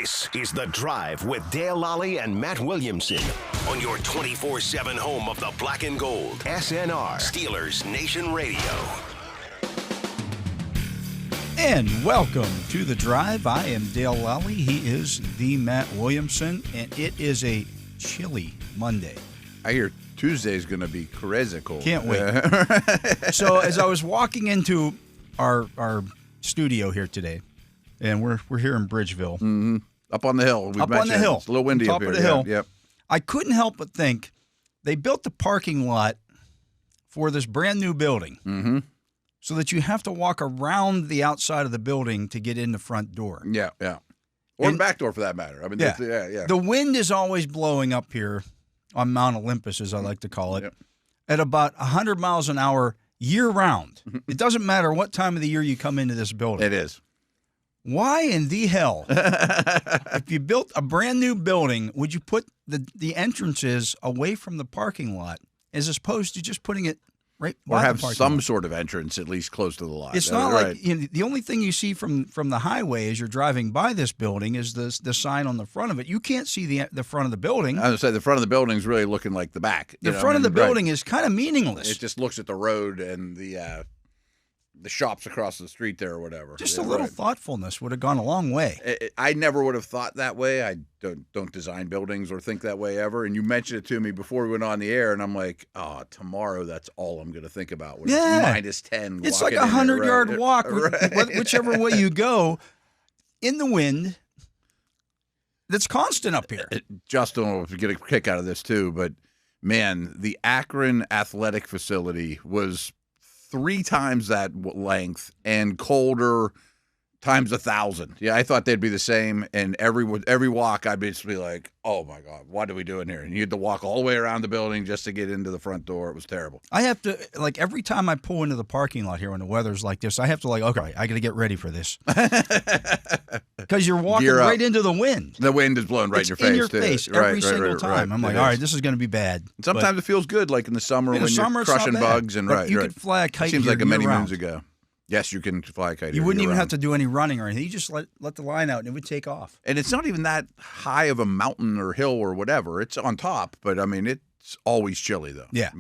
This is The Drive with Dale Lolley and Matt Williamson on your 24/7 home of the black and gold. SNR, Steelers Nation Radio. And welcome to The Drive. I am Dale Lolley. He is the Matt Williamson, and it is a chilly Monday. I hear Tuesday's going to be crazy cold. Can't wait. So as I was walking into our studio here today, and we're here in Bridgeville. Mm-hmm. Up on the hill. Up on the hill. It's a little windy top up here. Of the hill. Yep. I couldn't help but think they built the parking lot for this brand new building. Mm-hmm. So that you have to walk around the outside of the building to get in the front door. Yeah. Or the back door for that matter. I mean, yeah. The wind is always blowing up here on Mount Olympus, as I like to call it, at about 100 miles an hour year-round. It doesn't matter what time of the year you come into this building. It is. Why in the hell, if you built a brand-new building, would you put the entrances away from the parking lot as opposed to just putting it right or have some lot? Sort of entrance at least close to the lot? It's not like the only thing you see from the highway as you're driving by this building is the sign on the front of it. You can't see the front of the building. I would say the front of the building is really looking like the back. The front of the building is kind of meaningless. It just looks at the road and the shops across the street there or whatever. Just a little thoughtfulness would have gone a long way. I never would have thought that way. I don't design buildings or think that way ever. And you mentioned it to me before we went on the air, and I'm like, oh, tomorrow that's all I'm going to think about. When it's -10. It's like a 100-yard walk, whichever way you go, in the wind. That's constant up here. Justin will get a kick out of this too, but man, the Akron Athletic Facility was 3 times that length and colder times 1,000. Yeah, I thought they'd be the same. And every walk, I'd just be like, "Oh my God, what are we doing here?" And you had to walk all the way around the building just to get into the front door. It was terrible. I have to every time I pull into the parking lot here when the weather's like this, I have to okay, I got to get ready for this because you're walking right into the wind. The wind is blowing right in your face. In your face every single time. I'm like, all right, this is going to be bad. And sometimes it feels good, like in the summer when you're crushing bugs and you could fly a kite. Seems like many moons ago. Yes, you can fly a kite. You wouldn't even have to do any running or anything. You just let the line out and it would take off. And it's not even that high of a mountain or hill or whatever. It's on top, but I mean, it's always chilly though. Yeah.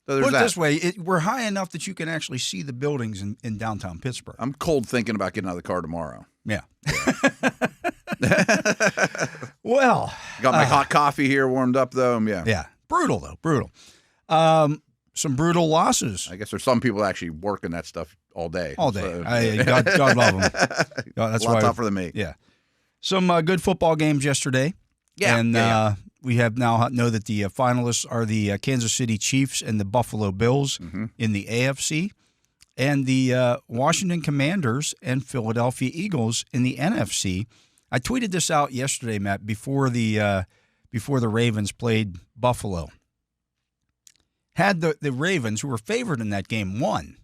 So put it this way, we're high enough that you can actually see the buildings in downtown Pittsburgh. I'm cold thinking about getting out of the car tomorrow. Yeah. Well. Got my hot coffee here warmed up though. Yeah. Yeah. Brutal though. Brutal. Some brutal losses. I guess there's some people actually working that stuff all day. All day. So. God love them. That's a lot tougher than me. Yeah. Some good football games yesterday. Yeah. And we have now know that the finalists are the Kansas City Chiefs and the Buffalo Bills in the AFC, and the Washington Commanders and Philadelphia Eagles in the NFC. I tweeted this out yesterday, Matt, before the Ravens played Buffalo. Had the Ravens, who were favored in that game, won,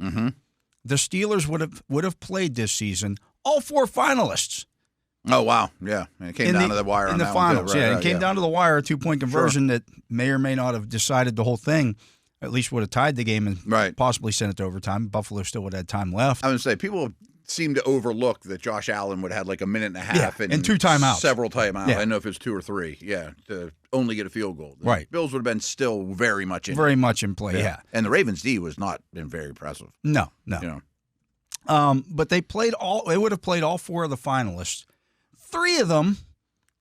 the Steelers would have played this season all 4 finalists. Oh wow, yeah, and it came down to the wire in the finals. It came down to the wire, a 2-point conversion that may or may not have decided the whole thing. At least would have tied the game and possibly sent it to overtime. Buffalo still would have had time left. I would say people seem to overlook that Josh Allen would have had like a minute and a half and 2 timeouts, several timeouts. I don't know if it was 2 or 3. Yeah, to only get a field goal. The Bills would have been still very much in play. Yeah, and the Ravens D was not been very impressive. No. You know. But they would have played all 4 of the finalists. 3 of them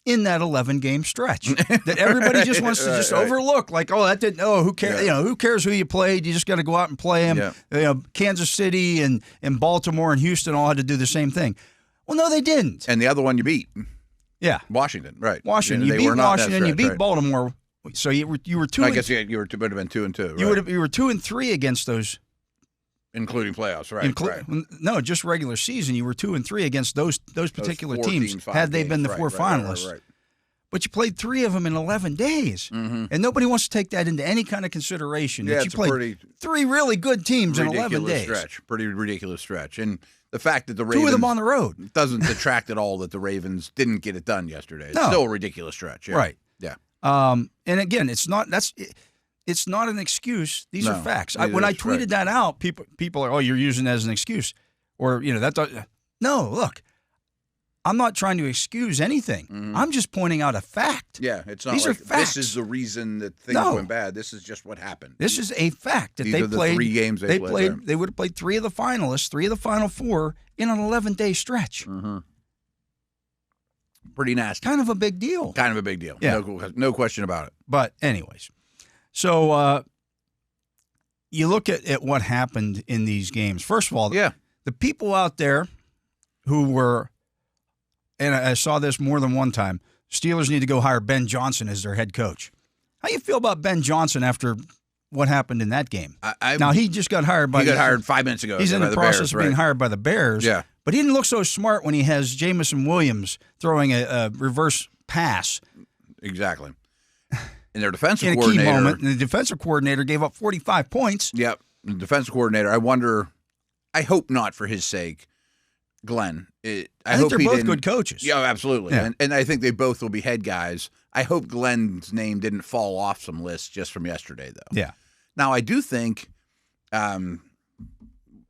in that 11-game stretch that everybody just wants to overlook. Like, that didn't. Oh, who cares? You know, who cares who you played? You just got to go out and play them. Yeah. You know, Kansas City and Baltimore and Houston all had to do the same thing. Well, no, they didn't. And the other one you beat. Yeah, Washington. Right. Washington. You beat Washington. You beat Baltimore. So you were 2. I guess you would have been 2 and 2. Right? You were 2 and 3 against those. Including playoffs, right? No, just regular season. You were 2 and 3 against those particular teams. Had they been the 4 finalists, right. But you played 3 of them in 11 days, and nobody wants to take that into any kind of consideration. Yeah, that you played 3 really good teams in 11 days. Pretty ridiculous stretch, and the fact that the Ravens 2 of them on the road doesn't detract at all that the Ravens didn't get it done yesterday. It's still a ridiculous stretch, right? Yeah. And again, it's not an excuse. These are facts. When I tweeted that out, people are, you're using it as an excuse, or that. No, look, I'm not trying to excuse anything. I'm just pointing out a fact. Yeah, it's not These like are facts. this is the reason that things went bad. This is just what happened. This is a fact that These they are the played. 3 games they played there. They would have played 3 of the finalists, 3 of the final 4 in an 11-day stretch. Pretty nasty. Kind of a big deal. Kind of a big deal. Yeah. No question about it. But anyways, so you look at what happened in these games. First of all, the people out there who were, and I saw this more than one time, Steelers need to go hire Ben Johnson as their head coach. How you feel about Ben Johnson after what happened in that game? Now, he just got hired by... He got hired 5 minutes ago. He's in the process of being hired by the Bears. Yeah. But he didn't look so smart when he has Jamison Williams throwing a reverse pass. Exactly. And their defensive in coordinator... a key moment, and the defensive coordinator gave up 45 points. Yep. The defensive coordinator, I hope not for his sake, Glenn. I think they're both good coaches. Yeah, absolutely. Yeah. And I think they both will be head guys. I hope Glenn's name didn't fall off some lists just from yesterday, though. Yeah. Now, I do think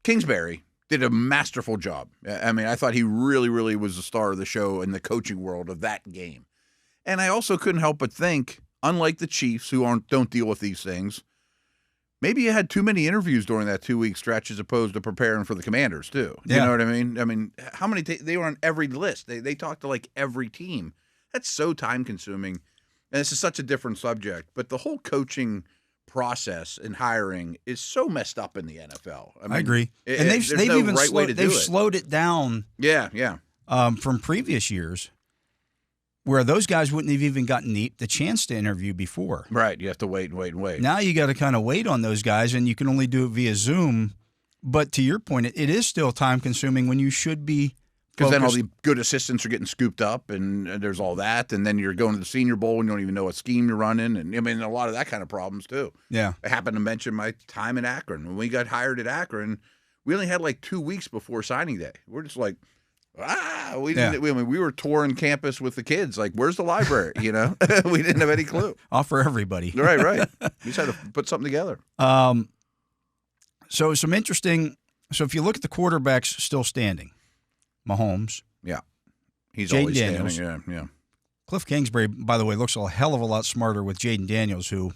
Kingsbury did a masterful job. I mean, I thought he really, really was the star of the show in the coaching world of that game. And I also couldn't help but think, unlike the Chiefs, who don't deal with these things, maybe you had too many interviews during that 2-week stretch as opposed to preparing for the Commanders, too. You know what I mean? I mean, how many they were on every list. They talked to, like, every team. That's so time-consuming. And this is such a different subject. But the whole coaching process and hiring is so messed up in the NFL. I agree. And they've even slowed it down. Yeah. From previous years, where those guys wouldn't have even gotten the chance to interview before. Right. You have to wait. Now you got to kind of wait on those guys, and you can only do it via Zoom. But to your point, it is still time consuming when you should be. Because then all the good assistants are getting scooped up, and there's all that, and then you're going to the Senior Bowl, and you don't even know what scheme you're running, and I mean a lot of that kind of problems too. Yeah, I happened to mention my time in Akron. When we got hired at Akron, we only had like 2 weeks before signing day. We're just like, we didn't. We were touring campus with the kids. Like, where's the library? You know, we didn't have any clue. Offer everybody. Right. We just had to put something together. So some interesting. So if you look at the quarterbacks still standing. Mahomes. Yeah. He's Jaden always Daniels. standing. Yeah. Cliff Kingsbury, by the way, looks a hell of a lot smarter with Jaden Daniels, who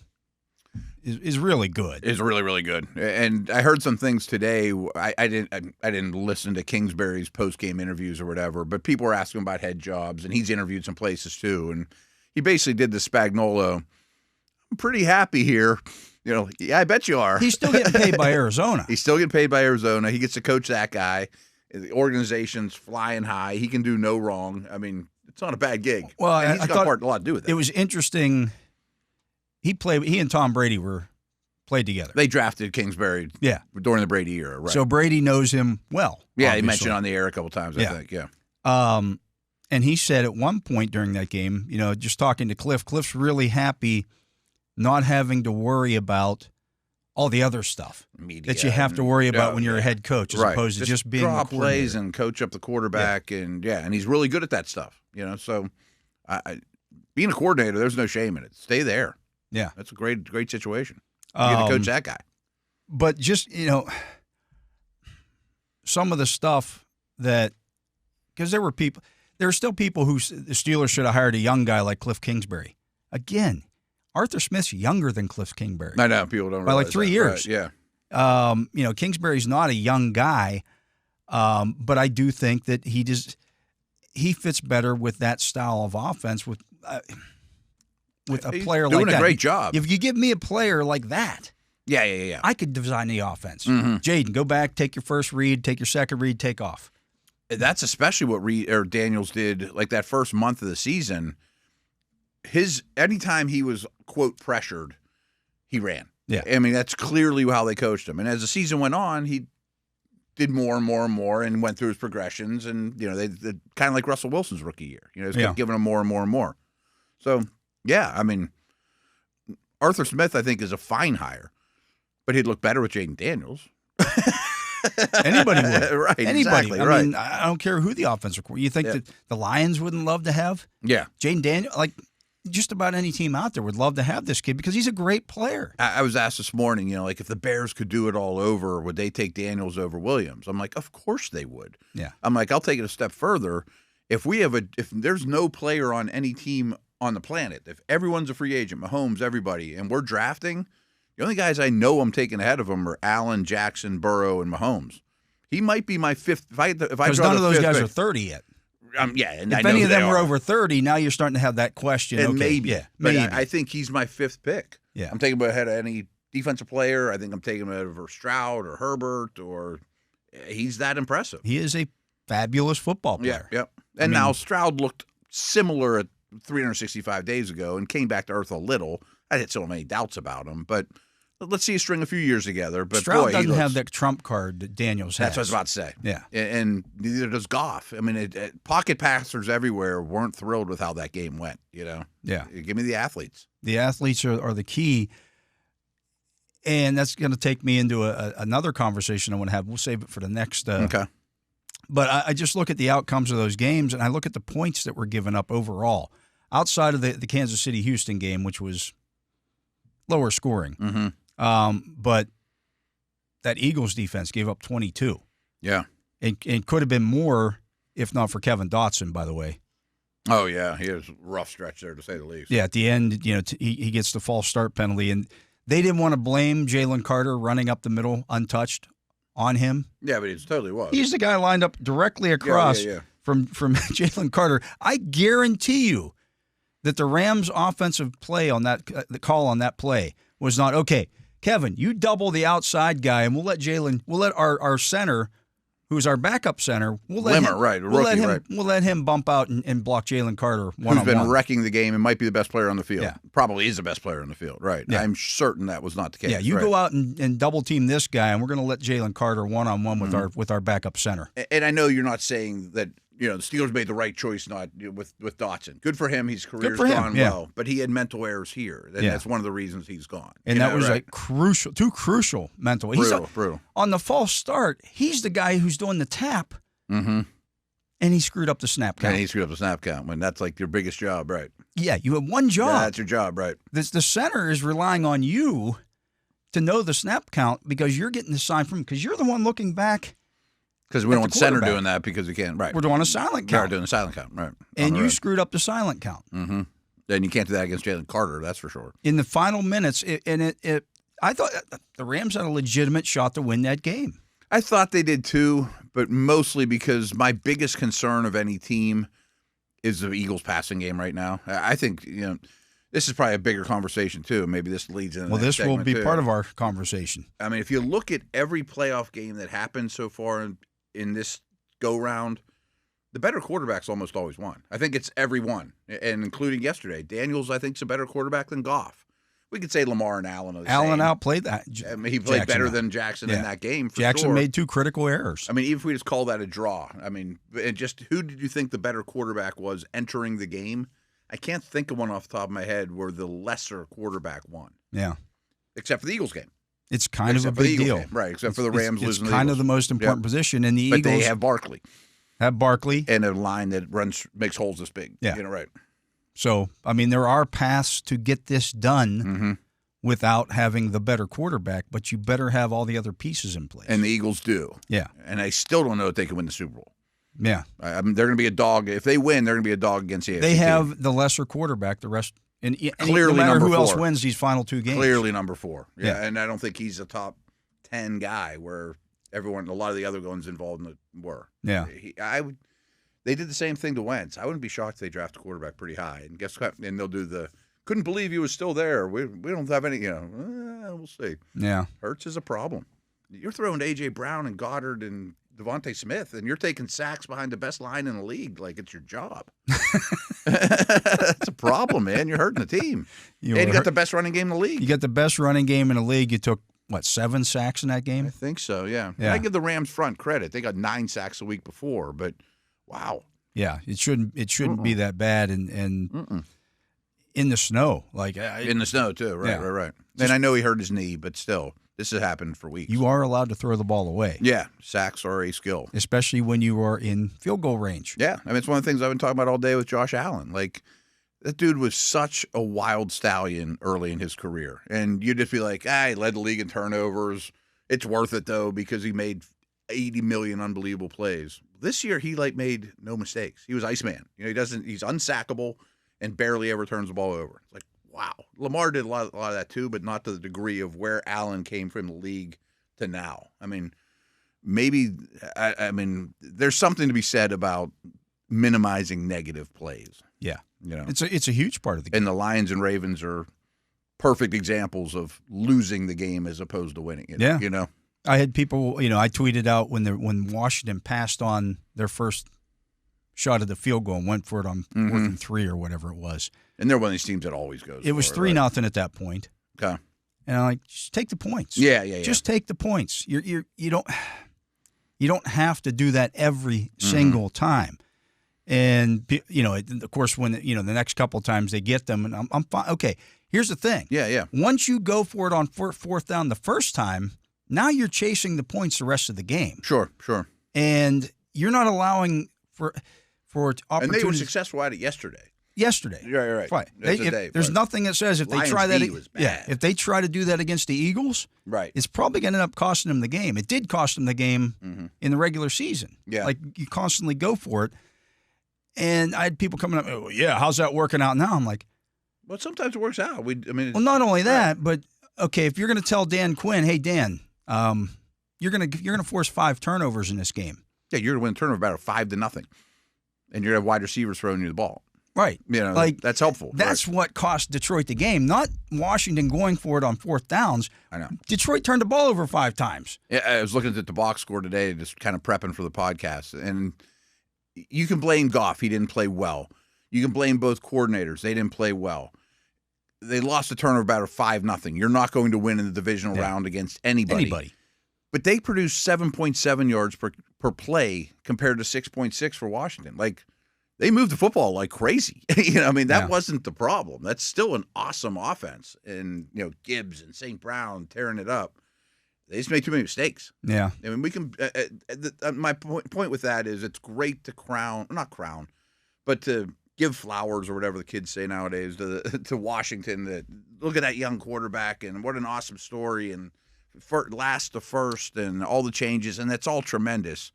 is really good. Is really, really good. And I heard some things today. I didn't listen to Kingsbury's post-game interviews or whatever, but people were asking about head jobs, and he's interviewed some places too. And he basically did the Spagnuolo. I'm pretty happy here. You know, yeah, I bet you are. He's still getting paid by Arizona. He's still getting paid by Arizona. He gets to coach that guy. The organization's flying high. He can do no wrong. I mean, it's not a bad gig. Well, and he's got a lot to do with it. It was interesting. He and Tom Brady played together. They drafted Kingsbury during the Brady era, right? So Brady knows him well. Yeah, obviously. He mentioned on the air a couple times, I think. Yeah. And he said at one point during that game, you know, just talking to Cliff's really happy not having to worry about all the other stuff that you have to worry about when you're a head coach, as opposed to just being draw the coordinator. Plays and coach up the quarterback, and he's really good at that stuff. You know, so being a coordinator, there's no shame in it. Stay there. Yeah, that's a great situation. You get to coach that guy. But just some of the stuff that because there are still people who the Steelers should have hired a young guy like Cliff Kingsbury. Again. Arthur Smith's younger than Cliff Kingsbury. I know people don't by realize like 3 that. years. Right, yeah. Kingsbury's not a young guy, but I do think that he fits better with that style of offense with a player like that. Doing a great job. If you give me a player like that, yeah, I could design the offense. Mm-hmm. Jaden, go back, take your first read, take your second read, take off. That's especially what Daniels did. Like that first month of the season. Anytime he was, quote, pressured, he ran. Yeah. I mean, that's clearly how they coached him. And as the season went on, he did more and more and more and went through his progressions. And, they kind of like Russell Wilson's rookie year. Just kept giving him more and more and more. So, I mean, Arthur Smith, I think, is a fine hire. But he'd look better with Jaden Daniels. Anybody would. Right, Anybody. exactly, I mean, I don't care who the offensive coordinator. You think that the Lions wouldn't love to have? Yeah. Jaden Daniels, just about any team out there would love to have this kid because he's a great player. I was asked this morning, if the Bears could do it all over, would they take Daniels over Williams? I'm like, of course they would. Yeah. I'm like, I'll take it a step further. if there's no player on any team on the planet, if everyone's a free agent, Mahomes, everybody, and we're drafting, the only guys I know I'm taking ahead of him are Allen, Jackson, Burrow, and Mahomes. He might be my fifth. Because none of those guys are 30 yet. Yeah, and if any of them were over 30, now you're starting to have that question. And okay, maybe, yeah, but maybe. I think he's my fifth pick. Yeah, I'm taking him ahead of any defensive player. I think I'm taking him over Stroud or Herbert, or he's that impressive. He is a fabulous football player. Yep. And now Stroud looked similar at 365 days ago and came back to earth a little. I had so many doubts about him, but let's see a string a few years together. But Stroud doesn't have that trump card that Daniels has. That's what I was about to say. Yeah. And neither does Goff. I mean, pocket passers everywhere weren't thrilled with how that game went, Yeah. Give me the athletes. The athletes are the key. And that's going to take me into another conversation I want to have. We'll save it for the next. Okay. But I just look at the outcomes of those games, and I look at the points that were given up overall. Outside of the Kansas City-Houston game, which was lower scoring. Mm-hmm. But that Eagles defense gave up 22. Yeah. It could have been more if not for Kevin Dotson, by the way. Oh, yeah. He was a rough stretch there, to say the least. Yeah, at the end, he gets the false start penalty. And they didn't want to blame Jalen Carter running up the middle untouched on him. Yeah, but he totally was. He's the guy lined up directly across from Jalen Carter. I guarantee you that the Rams' offensive play on that the call on that play was not, okay, Kevin, you double the outside guy, and we'll let our center, who's our backup center, we'll let him bump out and block Jalen Carter one-on-one. Who's been wrecking the game and might be the best player on the field. Yeah. Probably is the best player on the field, right. Yeah. I'm certain that was not the case. Yeah, you go out and double-team this guy, and we're going to let Jalen Carter one-on-one with our backup center. And I know you're not saying that the Steelers made the right choice not with Dotson. Good for him. His career's gone well. But he had mental errors here. And that's one of the reasons he's gone. And that was too crucial mental. Brutal. On the false start, he's the guy who's doing the tap. Mm-hmm. And he screwed up the snap count. And he screwed up the snap count when that's like your biggest job, right? Yeah, you have one job. Yeah, that's your job, right. The center is relying on you to know the snap count because you're getting the sign from him because you're the one looking back. Because we don't want center doing that because we can't. Right. We're doing a silent count. We're doing a silent count, right. And you screwed up the silent count. Mm-hmm. Then you can't do that against Jalen Carter, that's for sure. In the final minutes, I thought the Rams had a legitimate shot to win that game. I thought they did too, but mostly because my biggest concern of any team is the Eagles passing game right now. I think, this is probably a bigger conversation too. Maybe this leads into this will be part of our conversation. I mean, if you look at every playoff game that happened so far in this go-round, the better quarterback's almost always won. I think it's every one, and including yesterday. Daniels, I think, is a better quarterback than Goff. We could say Lamar and Allen are the same. Allen outplayed that. I mean, he played better than Jackson in that game, for Jackson sure. made 2 critical errors. I mean, even if we just call that a draw, I mean, just who did you think the better quarterback was entering the game? I can't think of one off the top of my head where the lesser quarterback won. Yeah. Except for the Eagles game. It's kind of a big deal. Right, except for the Rams losing the Eagles. It's kind of the most important position in the Eagles. But they have Barkley. And a line that makes holes this big. Yeah. Right. So, I mean, there are paths to get this done without having the better quarterback, but you better have all the other pieces in place. And the Eagles do. Yeah. And I still don't know if they can win the Super Bowl. Yeah. I mean, they're going to be a dog. If they win, they're going to be a dog against the AFC. They have the lesser quarterback. The rest, and clearly no matter number who 4. else wins these final 2 games. Clearly number 4. Yeah. And I don't think he's a top 10 guy where a lot of the other ones involved were. Yeah. They did the same thing to Wentz. I wouldn't be shocked if they draft a quarterback pretty high. And guess what? And they'll do couldn't believe he was still there. We don't have any, we'll see. Yeah. Hurts is a problem. You're throwing to A.J. Brown and Goddard and Devontae Smith, and you're taking sacks behind the best line in the league like it's your job. That's a problem, man. You're hurting the team. You got the best running game in the league. You got the best running game in the league. You took, 7 sacks in that game? I think so, yeah. I give the Rams front credit. They got 9 sacks a week before, but wow. Yeah, it shouldn't be that bad. And in the snow. In the snow, too. Right. And I know he hurt his knee, but still. This has happened for weeks. You are allowed to throw the ball away. Yeah, sacks are a skill. Especially when you are in field goal range. Yeah, I mean, it's one of the things I've been talking about all day with Josh Allen. Like, that dude was such a wild stallion early in his career. And you'd just be like, he led the league in turnovers. It's worth it, though, because he made 80 million unbelievable plays. This year, he made no mistakes. He was Iceman. He's unsackable and barely ever turns the ball over. It's like, wow. Lamar did a lot of that too, but not to the degree of where Allen came from the league to now. I mean, maybe, there's something to be said about minimizing negative plays. Yeah. It's a huge part of the game. And the Lions and Ravens are perfect examples of losing the game as opposed to winning it. Yeah. I had people, I tweeted out when Washington passed on their first shot of the field goal and went for it on 4th and 3 or whatever it was. And they're one of these teams that always goes. It was 3-0 at that point. Okay. And I'm like, just take the points. Yeah. Just take the points. You don't have to do that every single time. And of course, when the next couple of times they get them, and I'm fine. Okay, here's the thing. Yeah. Once you go for it on 4th down the first time, now you're chasing the points the rest of the game. Sure. And you're not allowing for opportunities. And they were successful at it yesterday. Right. There's nothing that says if they try that. Was bad. If they try to do that against the Eagles, right, it's probably going to end up costing them the game. It did cost them the game in the regular season. Yeah, like you constantly go for it. And I had people coming up, oh, yeah, how's that working out now? I'm like, well, sometimes it works out. Well, not only that, but okay, if you're going to tell Dan Quinn, hey Dan, you're going to force 5 turnovers in this game. Yeah, you're going to win a turnover battle 5-0, and you're going to have wide receivers throwing you the ball. Right. That's helpful. That's what cost Detroit the game, not Washington going for it on 4th downs. I know. Detroit turned the ball over 5 times. Yeah, I was looking at the box score today, just kind of prepping for the podcast, and you can blame Goff. He didn't play well. You can blame both coordinators. They didn't play well. They lost the turnover battle 5-0. You're not going to win in the divisional round against anybody. But they produced 7.7 yards per play compared to 6.6 for Washington. They moved the football like crazy. That wasn't the problem. That's still an awesome offense. And, Gibbs and St. Brown tearing it up. They just made too many mistakes. Yeah. We can my point with that is it's great to but to give flowers or whatever the kids say nowadays to Washington. That look at that young quarterback and what an awesome story and last to first and all the changes, and that's all tremendous.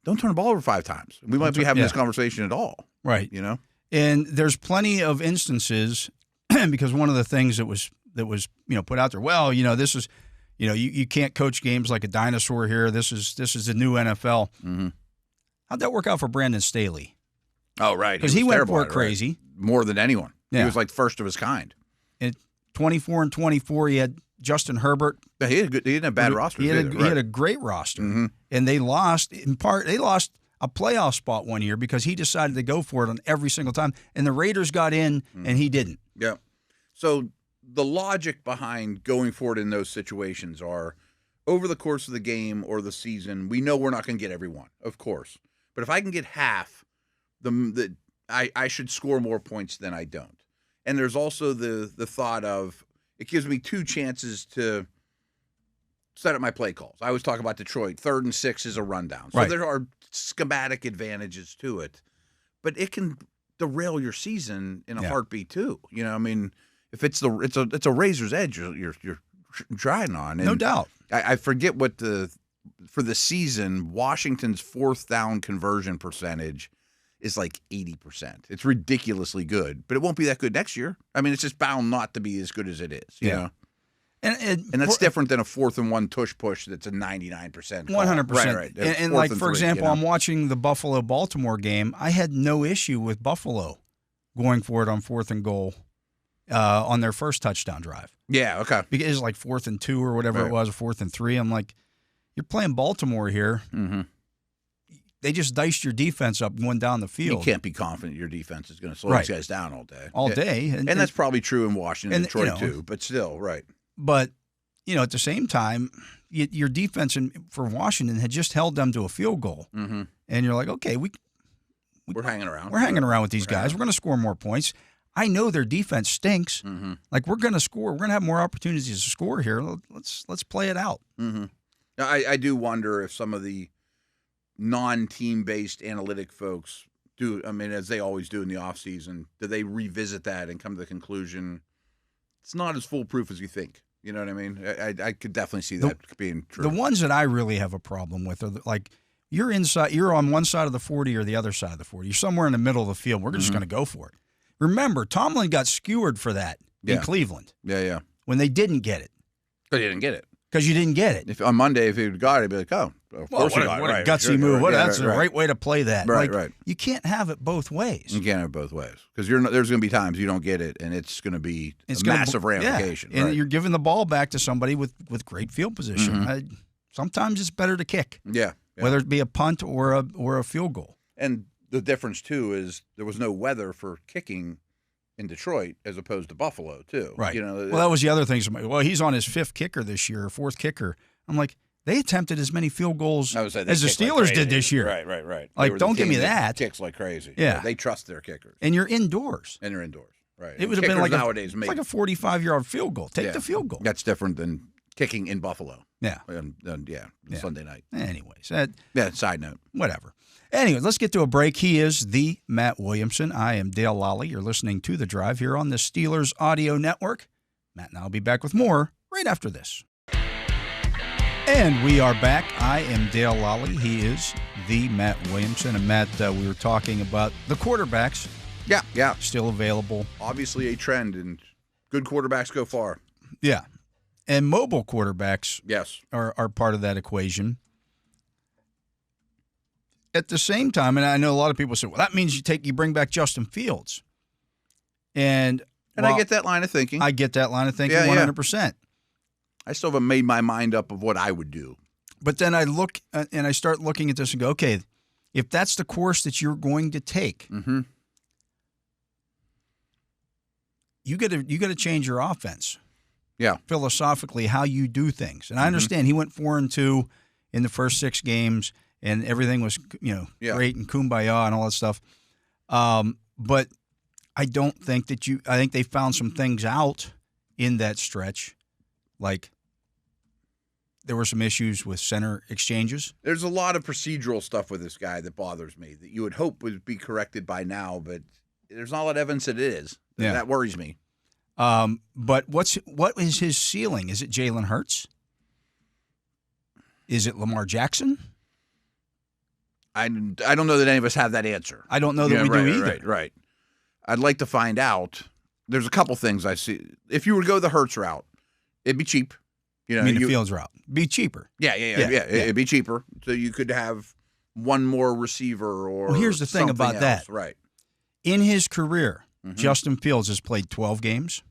Don't turn the ball over 5 times. We might be having this conversation at all. Right. And there's plenty of instances because one of the things that was put out there, well, this is, you can't coach games like a dinosaur here. This is the new NFL. Mm-hmm. How'd that work out for Brandon Staley? Oh, right. Because he went for it crazy. Right? More than anyone. Yeah. He was like first of his kind. And 24-24, he had Justin Herbert. Yeah, he didn't have bad rosters. He had a great roster. And they lost, a playoff spot one year because he decided to go for it on every single time. And the Raiders got in, and he didn't. Yeah. So the logic behind going for it in those situations are over the course of the game or the season, we know we're not going to get everyone, of course. But if I can get half, I should score more points than I don't. And there's also the thought of it gives me 2 chances to set up my play calls. I always talk about Detroit. 3rd and 6 is a rundown. So there are schematic advantages to it. But it can derail your season in a heartbeat too. If it's a razor's edge you're trying on. And no doubt. I forget what for the season, Washington's 4th down conversion percentage is like 80%. It's ridiculously good, but it won't be that good next year. It's just bound not to be as good as it is. You know? And that's different than a 4th and 1 tush push that's a 99%. 100%. Right. And like, for example, I'm watching the Buffalo-Baltimore game. I had no issue with Buffalo going for it on 4th and goal on their first touchdown drive. Yeah, okay. Because it was like 4th and 2 or whatever it was, or 4th and 3. I'm like, you're playing Baltimore here. Mm-hmm. They just diced your defense up going down the field. You can't be confident your defense is going to slow these guys down all day. All day. And that's probably true in Washington and Detroit too, but still, right. But, at the same time, your defense for Washington had just held them to a field goal. Mm-hmm. And you're like, okay, we're hanging around. We're hanging around with these guys. We're going to score more points. I know their defense stinks. Mm-hmm. Like, we're going to score. We're going to have more opportunities to score here. Let's play it out. Mm-hmm. Now, I do wonder if some of the non-team-based analytic folks do, as they always do in the offseason, do they revisit that and come to the conclusion it's not as foolproof as you think? You know what I mean? I could definitely see that being true. The ones that I really have a problem with are like You're inside. You're on one side of the 40 or the other side of the 40. You're somewhere in the middle of the field. We're just going to go for it. Remember, Tomlin got skewered for that in Cleveland. Yeah. When they didn't get it. But he didn't get it. Because you didn't get it. If on Monday, if he would got it, he'd be like, "Oh, of course he got it." What a gutsy move! That's the right way to play that. Right. You can't have it both ways. You can't have it both ways because there's going to be times you don't get it, and it's going to be a massive ramification. Yeah. And you're giving the ball back to somebody with great field position. Sometimes it's better to kick. Yeah. Whether it be a punt or a field goal. And the difference too is there was no weather for kicking in Detroit as opposed to Buffalo too. Right. That was the other thing. Well, he's on his 5th kicker this year, or 4th kicker. I'm like, they attempted as many field goals as the Steelers did this year. Right. Like, don't give me that. Kicks like crazy. Yeah. They trust their kickers. And you're indoors. Right. It would have been like nowadays a 45-yard field goal. Take the field goal. That's different than kicking in Buffalo. Yeah. Sunday night. Anyways. Side note. Whatever. Anyways, let's get to a break. He is the Matt Williamson. I am Dale Lolley. You're listening to The Drive here on the Steelers Audio Network. Matt and I will be back with more right after this. And we are back. I am Dale Lolley. He is the Matt Williamson. And Matt, we were talking about the quarterbacks. Yeah. Still available. Obviously a trend, and good quarterbacks go far. Yeah. And mobile quarterbacks are part of that equation. At the same time, and I know a lot of people say, well, that means you bring back Justin Fields. And I get that line of thinking. I get that line of thinking 100%. I still haven't made my mind up of what I would do. But then I look and I start looking at this and go, okay, if that's the course that you're going to take, you got to change your offense. Yeah, philosophically, how you do things. And I understand he went 4-2 in the first 6 games, and everything was great and kumbaya and all that stuff. But I don't think that I think they found some things out in that stretch, like. There were some issues with center exchanges. There's a lot of procedural stuff with this guy that bothers me that you would hope would be corrected by now, but there's not a lot of evidence that it is. Yeah. That worries me. But what is his ceiling? Is it Jalen Hurts? Is it Lamar Jackson? I don't know that any of us have that answer. I don't know that we do either. Right. I'd like to find out. There's a couple things I see. If you were to go the Hurts route, it'd be cheap. You mean the Fields route? Be cheaper. Yeah. It'd be cheaper. So you could have one more receiver or. Well, here's the thing about else. that. Right. In his career, Justin Fields has played 12 games,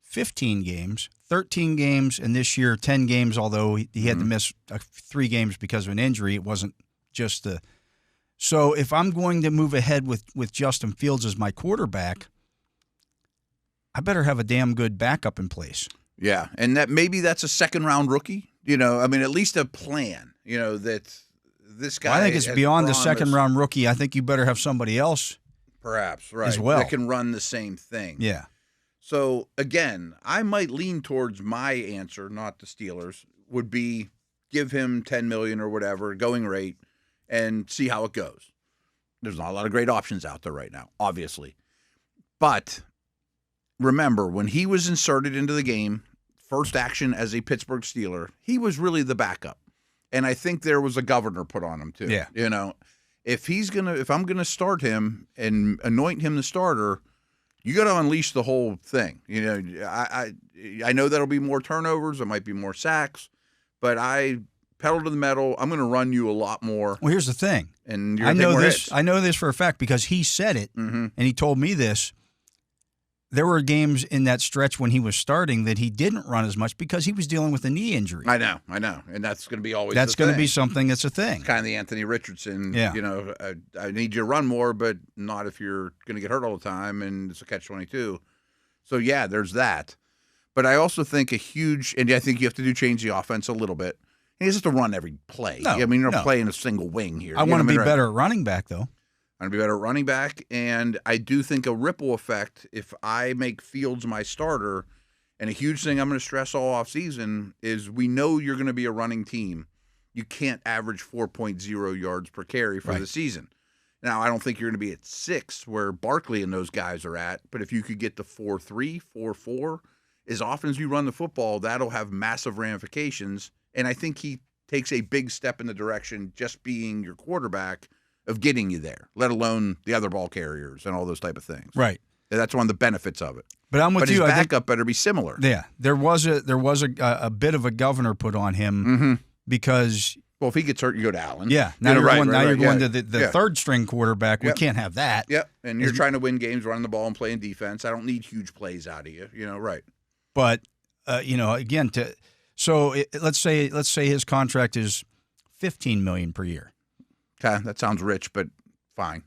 15 games, 13 games, and this year 10 games, although he had to miss 3 games because of an injury. It wasn't just the. So if I'm going to move ahead with Justin Fields as my quarterback, I better have a damn good backup in place. Yeah, and maybe that's a second-round rookie. At least a plan. That this guy. Well, I think it's beyond the second-round rookie. I think you better have somebody else, perhaps, right, as well, that can run the same thing. Yeah. So again, I might lean towards my answer, not the Steelers. Would be give him $10 million or whatever going rate, and see how it goes. There's not a lot of great options out there right now, obviously, but remember when he was inserted into the game. First action as a Pittsburgh Steeler, he was really the backup. And I think there was a governor put on him too. Yeah. If I'm gonna start him and anoint him the starter, you gotta unleash the whole thing. I know that'll be more turnovers, it might be more sacks, but I pedal to the metal, I'm gonna run you a lot more. Well, here's the thing. And you're I know this hits. I know this for a fact because he said it and he told me this. There were games in that stretch when he was starting that he didn't run as much because he was dealing with a knee injury. I know. And that's going to be always That's going to be something that's a thing. It's kind of the Anthony Richardson, yeah. I need you to run more, but not if you're going to get hurt all the time, and it's a catch-22. So, yeah, there's that. But I also think and I think you have to change the offense a little bit. He doesn't have to run every play. No, you're not playing a single wing here. I want to be better at running back, though. I'm going to be better at running back, and I do think a ripple effect, if I make Fields my starter, and a huge thing I'm going to stress all offseason is we know you're going to be a running team. You can't average 4.0 yards per carry for the season. Now, I don't think you're going to be at 6 where Barkley and those guys are at, but if you could get to 4.3, 4.4, as often as you run the football, that'll have massive ramifications, and I think he takes a big step in the direction just being your quarterback of getting you there, let alone the other ball carriers and all those type of things. Right. That's one of the benefits of it. But I'm with you. His backup better be similar. Yeah, there was a bit of a governor put on him because. Well, if he gets hurt, you go to Allen. Yeah. Now you're going to the yeah. third string quarterback. We can't have that. Yep. And you're trying to win games, running the ball and playing defense. I don't need huge plays out of you. Right. But again, let's say his contract is $15 million per year. Okay, that sounds rich, but fine.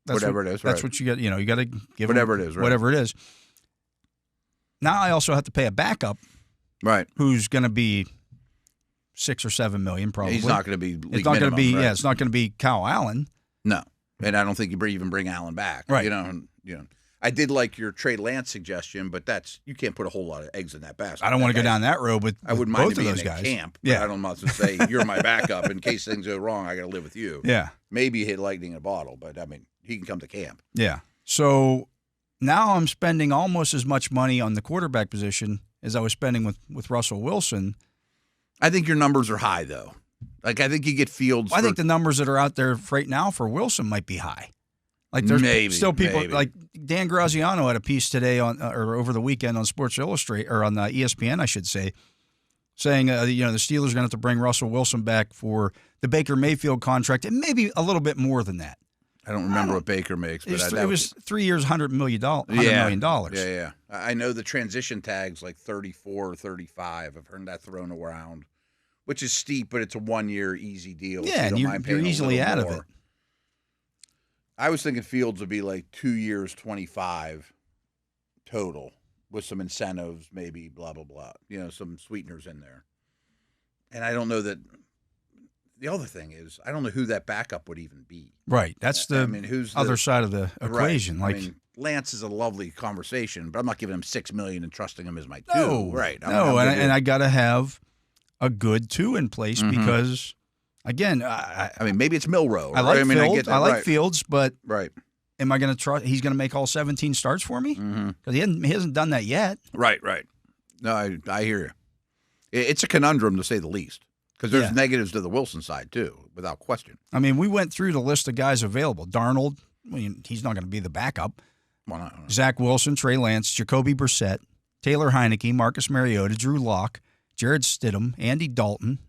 Whatever it is. That's right. what you got. You got to give whatever him, it is. Right. Whatever it is. Now I also have to pay a backup, right? Who's going to be $6 or $7 million probably. He's not going to be. It's not going to be. Right? Yeah, it's not going to be Kyle Allen. No, and I don't think you even bring Allen back. Right. I did like your Trey Lance suggestion, but you can't put a whole lot of eggs in that basket. I don't want to go down that road with I wouldn't mind both of being those in guys. Camp. Yeah, I don't want to say you're my backup in case things go wrong. I got to live with you. Yeah, maybe hit lightning in a bottle, but I mean he can come to camp. Yeah. So now I'm spending almost as much money on the quarterback position as I was spending with Russell Wilson. I think your numbers are high though. Like I think you get Fields. I think the numbers that are out there right now for Wilson might be high. Like there's still people like Dan Graziano had a piece today or over the weekend on Sports Illustrated or on ESPN, I should say, saying the Steelers are going to have to bring Russell Wilson back for the Baker Mayfield contract and maybe a little bit more than that. I don't remember what Baker makes, but it was 3 years, $100 million. Yeah. I know the transition tag's like 34 or 35. I've heard that thrown around, which is steep, but it's a 1 year easy deal. Yeah, so and you're easily out of it. I was thinking Fields would be like 2 years, 25 total with some incentives, maybe blah, blah, blah. Some sweeteners in there. And I don't know that the other thing is, I don't know who that backup would even be. Right. That's the who's other side of the equation. Right. Lance is a lovely conversation, but I'm not giving him $6 million and trusting him as my two. No, right. And I got to have a good two in place because, again, maybe it's Milrow. I like Fields. I like Fields, but right. Am I going to trust? He's going to make all 17 starts for me because he hasn't done that yet. Right. No, I hear you. It's a conundrum to say the least. Because there's negatives to the Wilson side, too, without question. I mean, we went through the list of guys available. Darnold, he's not going to be the backup. Well, not. Zach Wilson, Trey Lance, Jacoby Brissett, Taylor Heineke, Marcus Mariota, Drew Lock, Jared Stidham, Andy Dalton,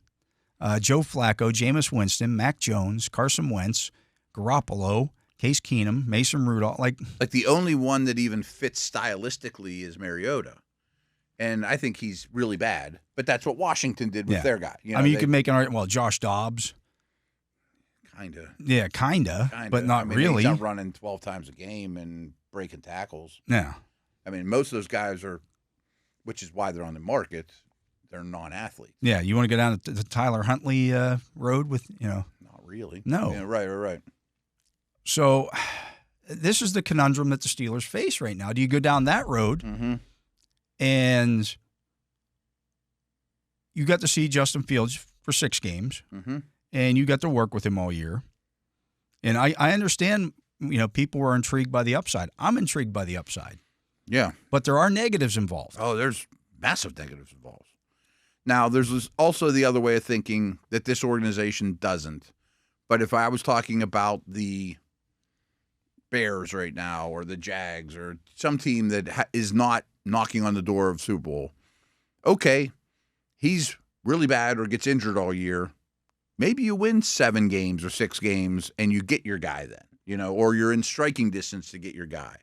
Joe Flacco, Jameis Winston, Mac Jones, Carson Wentz, Garoppolo, Case Keenum, Mason Rudolph. Like the only one that even fits stylistically is Mariota. And I think he's really bad, but that's what Washington did with their guy. You could make an argument. Well, Josh Dobbs, kind of. Yeah, kind of, but not really. He's not running 12 times a game and breaking tackles. Yeah, most of those guys are, which is why they're on the market. They're non-athletes. Yeah, you want to go down the Tyler Huntley road with Not really. No. Yeah, right. So, this is the conundrum that the Steelers face right now. Do you go down that road? Mm-hmm. And you got to see Justin Fields for 6 games, and you got to work with him all year. And I understand, people are intrigued by the upside. I'm intrigued by the upside. Yeah. But there are negatives involved. Oh, there's massive negatives involved. Now, there's also the other way of thinking that this organization doesn't. But if I was talking about the Bears right now or the Jags or some team that is not knocking on the door of Super Bowl, okay, he's really bad or gets injured all year. Maybe you win 7 games or 6 games and you get your guy then, or you're in striking distance to get your guy.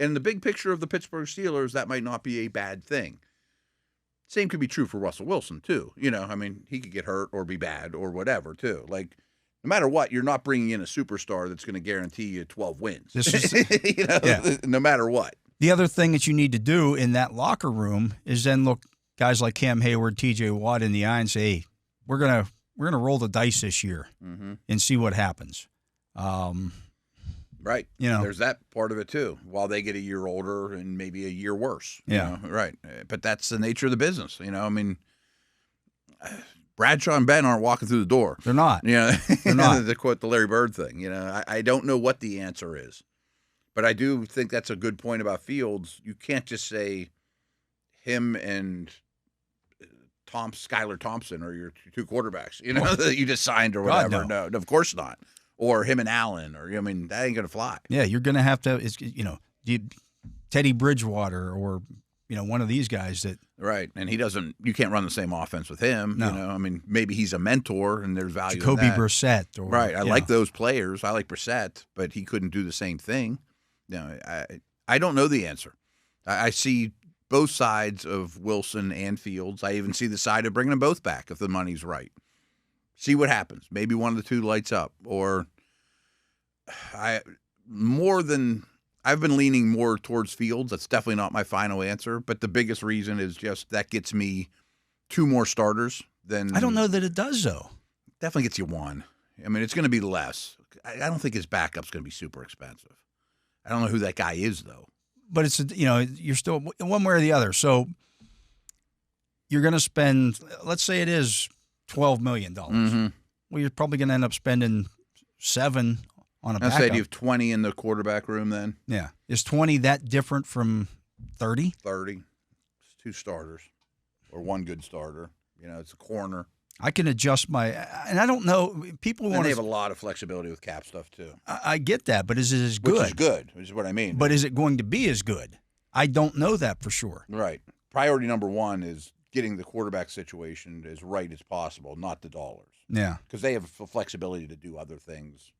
And in the big picture of the Pittsburgh Steelers, that might not be a bad thing. Same could be true for Russell Wilson, too. He could get hurt or be bad or whatever, too. Like, no matter what, you're not bringing in a superstar that's going to guarantee you 12 wins. This is, no matter what. The other thing that you need to do in that locker room is then look guys like Cam Hayward, T.J. Watt in the eye and say, hey, we're gonna roll the dice this year and see what happens. Right. There's that part of it too. While they get a year older and maybe a year worse. Right. But that's the nature of the business. Bradshaw and Ben aren't walking through the door. They're not. They're not. To quote the Larry Bird thing. I don't know what the answer is. But I do think that's a good point about Fields. You can't just say him and Skylar Thompson or your two quarterbacks, that you just signed or whatever. God, no. No, of course not. Or him and Allen, that ain't going to fly. Yeah, you're going to have to, Teddy Bridgewater or, one of these guys that. Right. And you can't run the same offense with him. No. Maybe he's a mentor and there's value Jacoby in that. Brissett. Or, right. I like those players. I like Brissett, but he couldn't do the same thing. I don't know the answer. I see both sides of Wilson and Fields. I even see the side of bringing them both back if the money's right. See what happens. Maybe one of the two lights up. Or I've been leaning more towards Fields. That's definitely not my final answer. But the biggest reason is just that gets me 2 more starters than. I don't know that it does, though. Definitely gets you 1. It's going to be less. I don't think his backup's going to be super expensive. I don't know who that guy is, though. But it's, you're still one way or the other. So you're going to spend, let's say it is $12 million. Mm-hmm. Well, you're probably going to end up spending $7 on a backup. I'd say you have 20 in the quarterback room then. Yeah. Is 20 that different from 30? 30. It's 2 starters or 1 good starter. It's a corner. I can adjust and I don't know, people want to. And they have a lot of flexibility with cap stuff too. I get that, but is it as good? Which is good, is what I mean. But is it going to be as good? I don't know that for sure. Right. Priority number 1 is getting the quarterback situation as right as possible, not the dollars. Yeah. Because they have flexibility to do other things.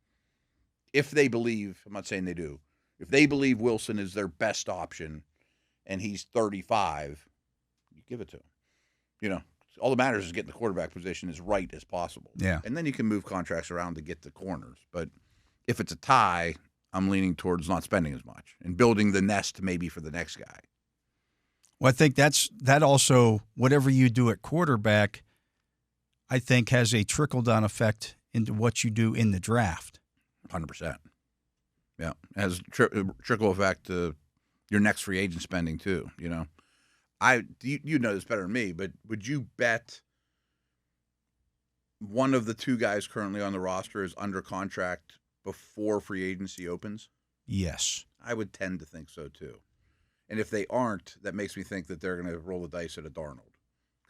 If they believe, I'm not saying they do, if they believe Wilson is their best option and he's 35, you give it to him. All that matters is getting the quarterback position as right as possible. Yeah. And then you can move contracts around to get the corners. But if it's a tie, I'm leaning towards not spending as much and building the nest maybe for the next guy. Well, I think that also, whatever you do at quarterback, I think has a trickle-down effect into what you do in the draft. 100%. Yeah. It has trickle effect to your next free agent spending too, You know this better than me, but would you bet one of the 2 guys currently on the roster is under contract before free agency opens? Yes. I would tend to think so too. And if they aren't, that makes me think that they're going to roll the dice at a Darnold.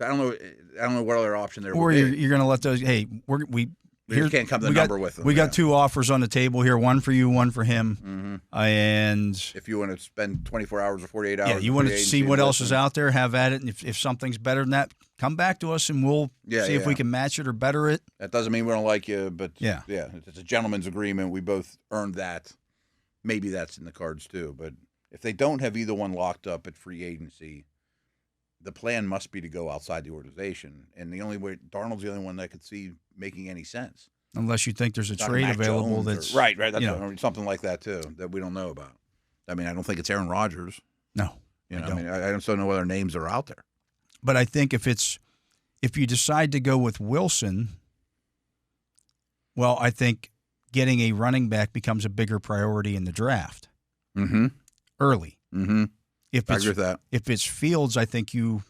I don't know what other option there would be. Or you're going to let those. Hey, we can't come to the number with them. We got 2 offers on the table here. 1 for you, 1 for him. Mm-hmm. And if you want to spend 24 hours or 48 hours, you want to see what else is out there. Have at it. And if something's better than that, come back to us and we'll see if we can match it or better it. That doesn't mean we don't like you, but it's a gentleman's agreement. We both earned that. Maybe that's in the cards too. But if they don't have either one locked up at free agency, the plan must be to go outside the organization. And Darnold's the only one that I could see making any sense. Unless you think there's a trade available that's right. That's something like that too that we don't know about. I don't think it's Aaron Rodgers. No, I don't know what other names are out there. But I think if you decide to go with Wilson, well, I think getting a running back becomes a bigger priority in the draft. Mm-hmm. Early. Mm-hmm. I agree with that. If it's Fields, I think you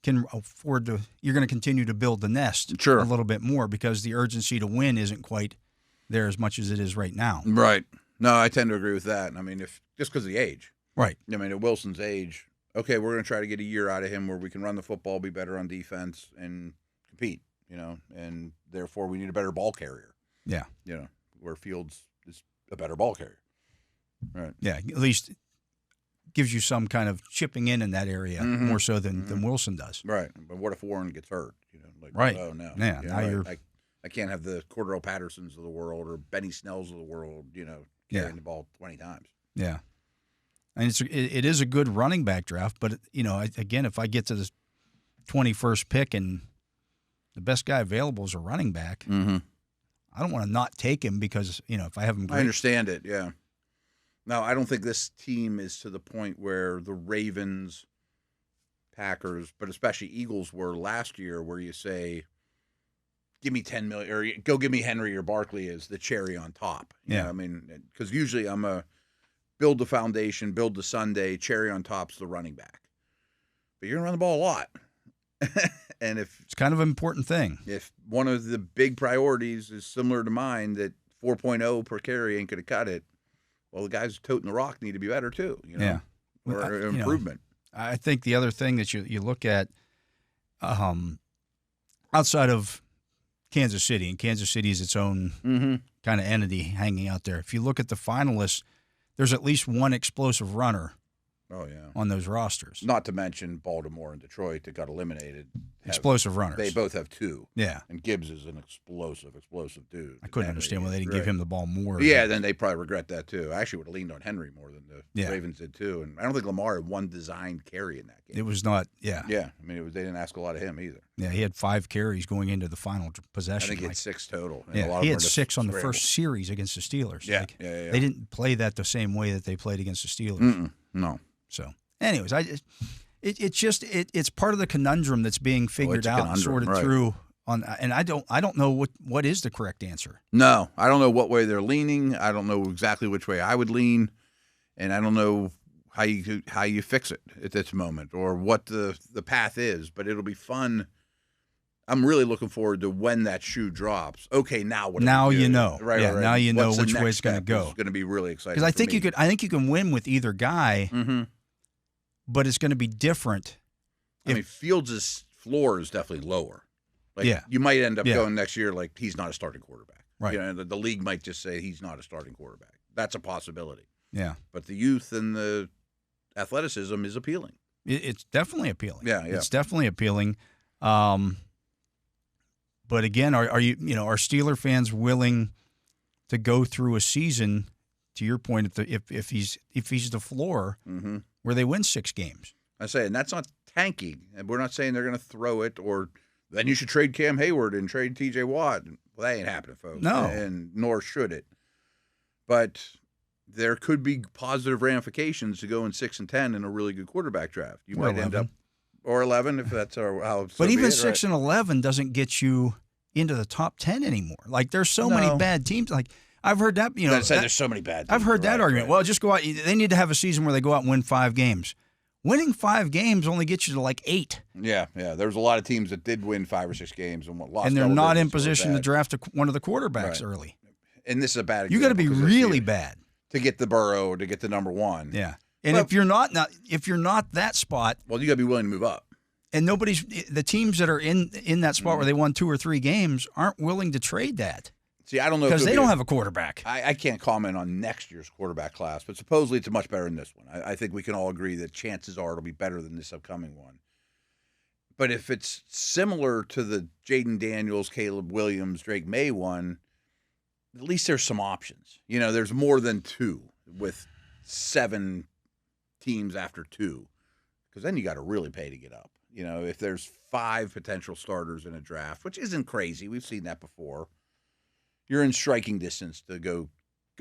can afford to. You're going to continue to build the nest a little bit more because the urgency to win isn't quite there as much as it is right now. Right. No, I tend to agree with that. if just because of the age. Right. At Wilson's age, okay, we're going to try to get a year out of him where we can run the football, be better on defense, and compete. And therefore we need a better ball carrier. Yeah. Where Fields is a better ball carrier. Right. Yeah. At least gives you some kind of chipping in that area more so than Wilson does. Right. But what if Warren gets hurt? Right. Oh, no. Yeah. Now I can't have the Cordero Pattersons of the world or Benny Snells of the world, carrying the ball 20 times. Yeah. And it is a good running back draft, but, again, if I get to the 21st pick and the best guy available is a running back, I don't want to not take him because, if I have him great. I understand it, yeah. Now, I don't think this team is to the point where the Ravens, Packers, but especially Eagles were last year, where you say, give me $10 million, or go give me Henry or Barkley as the cherry on top. Because usually I'm a build the foundation, build the Sunday, cherry on top's the running back. But you're going to run the ball a lot. And it's kind of an important thing. If one of the big priorities is similar to mine, that 4.0 per carry ain't going to cut it, well, the guys toting the rock need to be better too, or improvement. I think the other thing that you look at, outside of Kansas City, and Kansas City is its own kind of entity hanging out there. If you look at the finalists, there's at least one explosive runner on those rosters. Not to mention Baltimore and Detroit that got eliminated. Explosive runners. They both have 2. Yeah. And Gibbs is an explosive dude. I couldn't understand why they didn't give him the ball more. Yeah, then they probably regret that too. I actually would have leaned on Henry more than the Ravens did too. And I don't think Lamar had one designed carry in that game. It was not, Yeah, I mean, they didn't ask a lot of him either. Yeah, he had 5 carries going into the final possession. I think he had 6 total. And he had 6 on the first series against the Steelers. Yeah, They didn't play that the same way that they played against the Steelers. No. So, anyways, it's part of the conundrum that's being figured out and sorted through. And I don't know what is the correct answer. No, I don't know what way they're leaning. I don't know exactly which way I would lean, and I don't know how you fix it at this moment or what the path is. But it'll be fun. I'm really looking forward to when that shoe drops. Okay, now what? Now you know, right? Now you know which way it's going to go. It's going to be really exciting. Because I think you can win with either guy, but it's going to be different. I mean, Fields' floor is definitely lower. You might end up going next year like he's not a starting quarterback. Right. The league might just say he's not a starting quarterback. That's a possibility. Yeah. But the youth and the athleticism is appealing. It's definitely appealing. Yeah. It's definitely appealing. But again, are are Steeler fans willing to go through a season, to your point, if he's the floor, where they win 6 games? I say, and that's not tanking. And we're not saying they're going to throw it, or then you should trade Cam Hayward and trade T.J. Watt. Well, that ain't happening, folks. No, and nor should it. But there could be positive ramifications to going 6-10 in a really good quarterback draft. You might 11. End up, or 11 if that's how. But even 6 and 11 doesn't get you into the top 10 anymore. Like there's so many bad teams. Like I've heard that. There's so many bad teams. I've heard that argument. Right. Well, just go out. They need to have a season where they go out and win 5 games. Winning 5 games only gets you to like 8. Yeah. There's a lot of teams that did win 5 or 6 games and lost. And they're not in position to draft one of the quarterbacks early. And this is a bad example. You got to be really bad to get the Burrow or to get the number 1. Yeah. And if you're not that spot, well, you got to be willing to move up. And the teams that are in that spot where they won 2 or 3 games aren't willing to trade that. See, I don't know because they don't have a quarterback. I can't comment on next year's quarterback class, but supposedly it's much better than this one. I think we can all agree that chances are it'll be better than this upcoming one. But if it's similar to the Jaden Daniels, Caleb Williams, Drake May one, at least there's some options. There's more than 2 with 7 teams after 2, because then you got to really pay to get up. If there's 5 potential starters in a draft, which isn't crazy, we've seen that before. You're in striking distance to go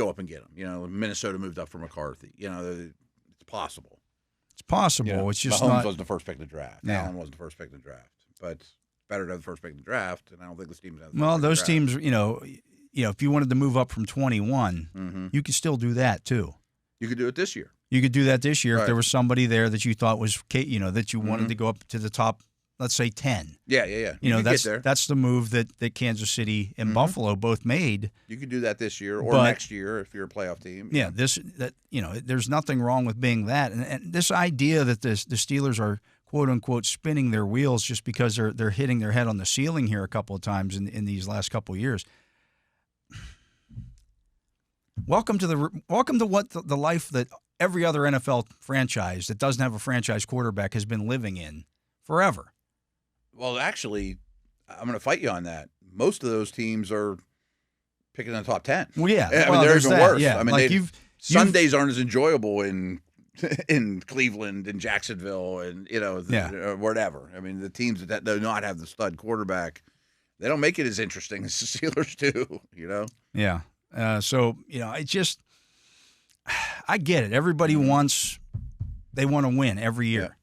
up and get them. Minnesota moved up for McCarthy. It's possible. It's possible. It's just Mahomes not. wasn't the first pick in the draft. Yeah. Allen wasn't the first pick in the draft. But it's better to have the first pick in the draft, and I don't think this team's have. Well, those teams, if you wanted to move up from 21, you could still do that too. You could do it this year. You could do that this year if there was somebody there that you thought was, that you wanted to go up to the top, let's say 10. Yeah. That's the move that Kansas City and Buffalo both made. You could do that this year or next year if you're a playoff team. Yeah, there's nothing wrong with being that. And this idea that the Steelers are quote unquote spinning their wheels just because they're hitting their head on the ceiling here a couple of times in these last couple of years. Welcome to the life that every other NFL franchise that doesn't have a franchise quarterback has been living in forever. Well, actually, I'm going to fight you on that. Most of those teams are picking in the top 10. Well, yeah. I mean, they're even worse. Yeah. I mean, like Sundays aren't as enjoyable in Cleveland and Jacksonville and, or whatever. I mean, the teams that do not have the stud quarterback, they don't make it as interesting as the Steelers do, Yeah. I get it. Everybody they want to win every year.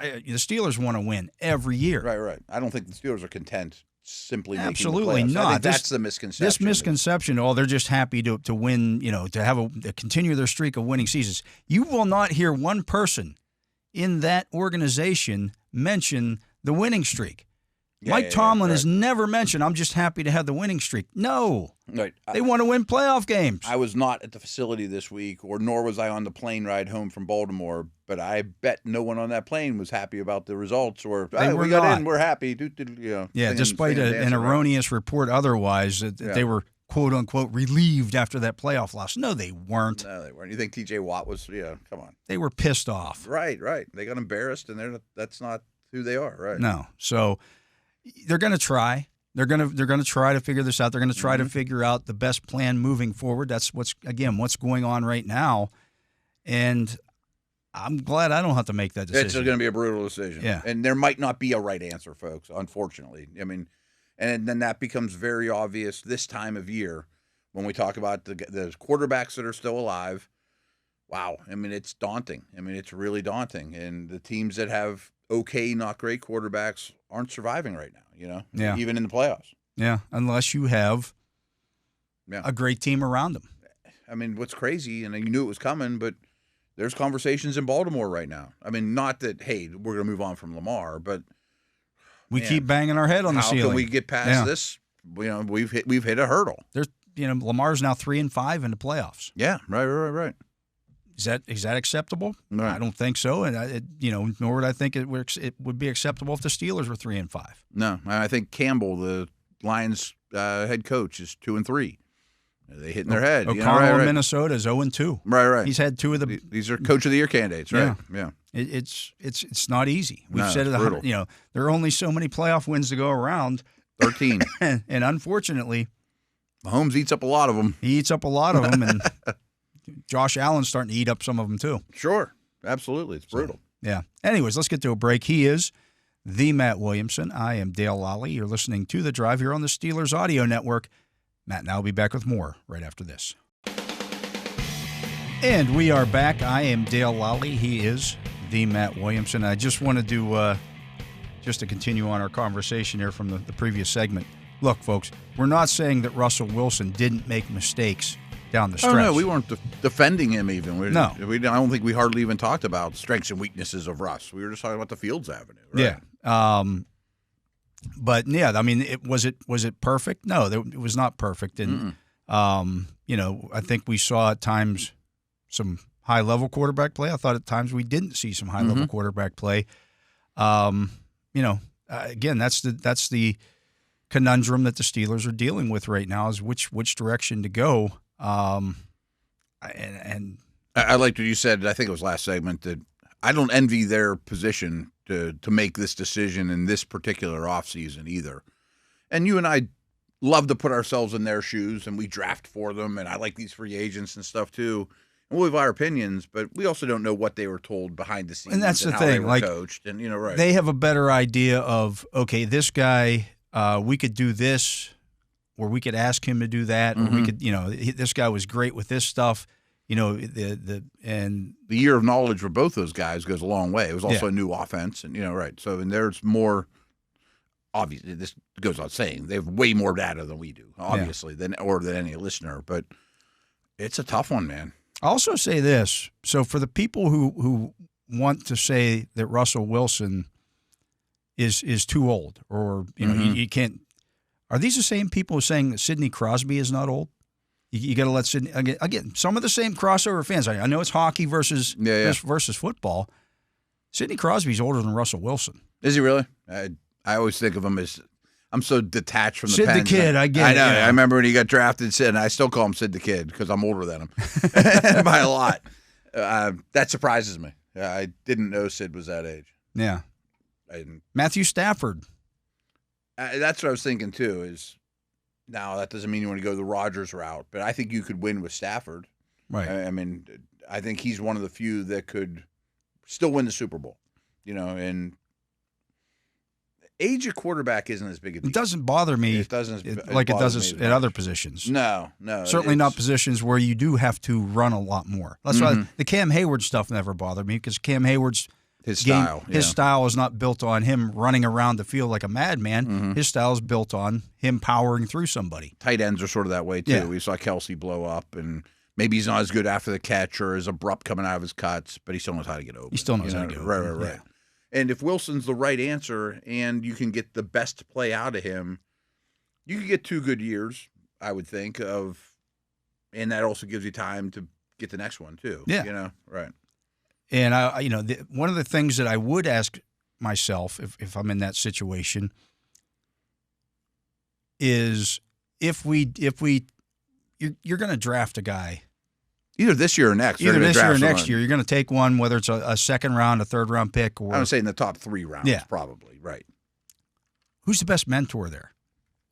Yeah. The Steelers want to win every year. Right. I don't think the Steelers are content simply absolutely making the playoffs. not. I think that's the misconception. This misconception, they're just happy to win, to continue their streak of winning seasons. You will not hear one person in that organization mention the winning streak. Mike Tomlin has never mentioned, I'm just happy to have the winning streak. No. Right. They want to win playoff games. I was not at the facility this week, nor was I on the plane ride home from Baltimore, but I bet no one on that plane was happy about the results or, we got in, we're happy. Despite an erroneous report otherwise, they were, quote-unquote, relieved after that playoff loss. No, they weren't. No, they weren't. You think T.J. Watt was, come on. They were pissed off. Right. They got embarrassed, and that's not who they are, right? No. So they're going to try. They're going to try to figure this out. They're going to try to figure out the best plan moving forward. That's what's going on right now. And I'm glad I don't have to make that decision. It's going to be a brutal decision. Yeah. And there might not be a right answer, folks, unfortunately. I mean, and then that becomes very obvious this time of year when we talk about the quarterbacks that are still alive. Wow. I mean, it's daunting. I mean, it's really daunting. And the teams that have okay, not great quarterbacks aren't surviving right now, even in the playoffs. Yeah, unless you have a great team around them. I mean, what's crazy, and you knew it was coming, but there's conversations in Baltimore right now. I mean, not that, hey, we're going to move on from Lamar, but we keep banging our head on the ceiling. How can we get past this? We've hit a hurdle. There's, Lamar's now 3-5 in the playoffs. Yeah, right. Is that acceptable? Right. I don't think so, and nor would I think it would be acceptable if the Steelers were 3-5. No, I think Campbell, the Lions head coach, is 2-3. They hit in their head. O'Connell in Minnesota is 0-2. Right. He's had two of the. These are Coach of the Year candidates, right? Yeah. It's not easy. We've said it. Brutal. There are only so many playoff wins to go around. 13. and unfortunately, Mahomes eats up a lot of them. He eats up a lot of them, and Josh Allen's starting to eat up some of them too. Sure, absolutely, it's brutal. Yeah. Anyways, let's get to a break. He is the Matt Williamson. I am Dale Lolley. You're listening to The Drive here on the Steelers Audio Network. Matt and I will be back with more right after this. And we are back. I am Dale Lolley. He is the Matt Williamson. I just wanted to just to continue on our conversation here from the previous segment. Look, folks, we're not saying that Russell Wilson didn't make mistakes down the stretch. Oh, no, we weren't defending him even. No. I don't think we hardly even talked about strengths and weaknesses of Russ. We were just talking about the Fields Avenue, right? Yeah. But, yeah, I mean, was it perfect? No, it was not perfect. And, I think we saw at times some high-level quarterback play. I thought at times we didn't see some high-level quarterback play. Again, that's the conundrum that the Steelers are dealing with right now is which direction to go. And I liked what you said. I think it was last segment that I don't envy their position to make this decision in this particular offseason either. And you and I love to put ourselves in their shoes, and we draft for them. And I like these free agents and stuff too. And we have our opinions, but we also don't know what they were told behind the scenes. And that's the how thing. They were like coached, and right. They have a better idea of this guy. We could do this, or we could ask him to do that, or we could, this guy was great with this stuff. The year of knowledge for both those guys goes a long way. It was also a new offense, and right. So there's more. Obviously, this goes without saying. They have way more data than we do, obviously, than any listener. But it's a tough one, man. I'll also say this. So for the people who want to say that Russell Wilson is too old, or you can't. Are these the same people saying that Sidney Crosby is not old? You got to let Sidney again. Some of the same crossover fans. I know it's hockey versus football. Sidney Crosby's older than Russell Wilson. Is he really? I always think of him as I'm so detached from the Sid Pens. the Kid. I get it. I know. Yeah. I remember when he got drafted. Sid, and I still call him Sid the Kid because I'm older than him by a lot. That surprises me. I didn't know Sid was that age. Yeah. Matthew Stafford. That's what I was thinking too. Is now that doesn't mean you want to go the Rodgers route, but I think you could win with Stafford. Right. I mean, I think he's one of the few that could still win the Super Bowl. And age of quarterback isn't as big a deal. It doesn't bother me. It doesn't like it does at other positions. No. Certainly not positions where you do have to run a lot more. That's why the Cam Hayward stuff never bothered me because Cam Hayward's his style is not built on him running around the field like a madman. His style is built on him powering through somebody. Tight ends are sort of that way too. Yeah. We saw Kelsey blow up, and maybe he's not as good after the catch or as abrupt coming out of his cuts, but he still knows how to get open. He still knows how to get open. Right. And if Wilson's the right answer and you can get the best play out of him, you can get 2 good years, I would think, and that also gives you time to get the next one too. Yeah. Right. And one of the things that I would ask myself if I'm in that situation is if you're going to draft a guy either this year or next. Either this year or next year, you're going to take one, whether it's a second round, a third round pick, or I would say in the top 3 rounds, probably. Right. Who's the best mentor there?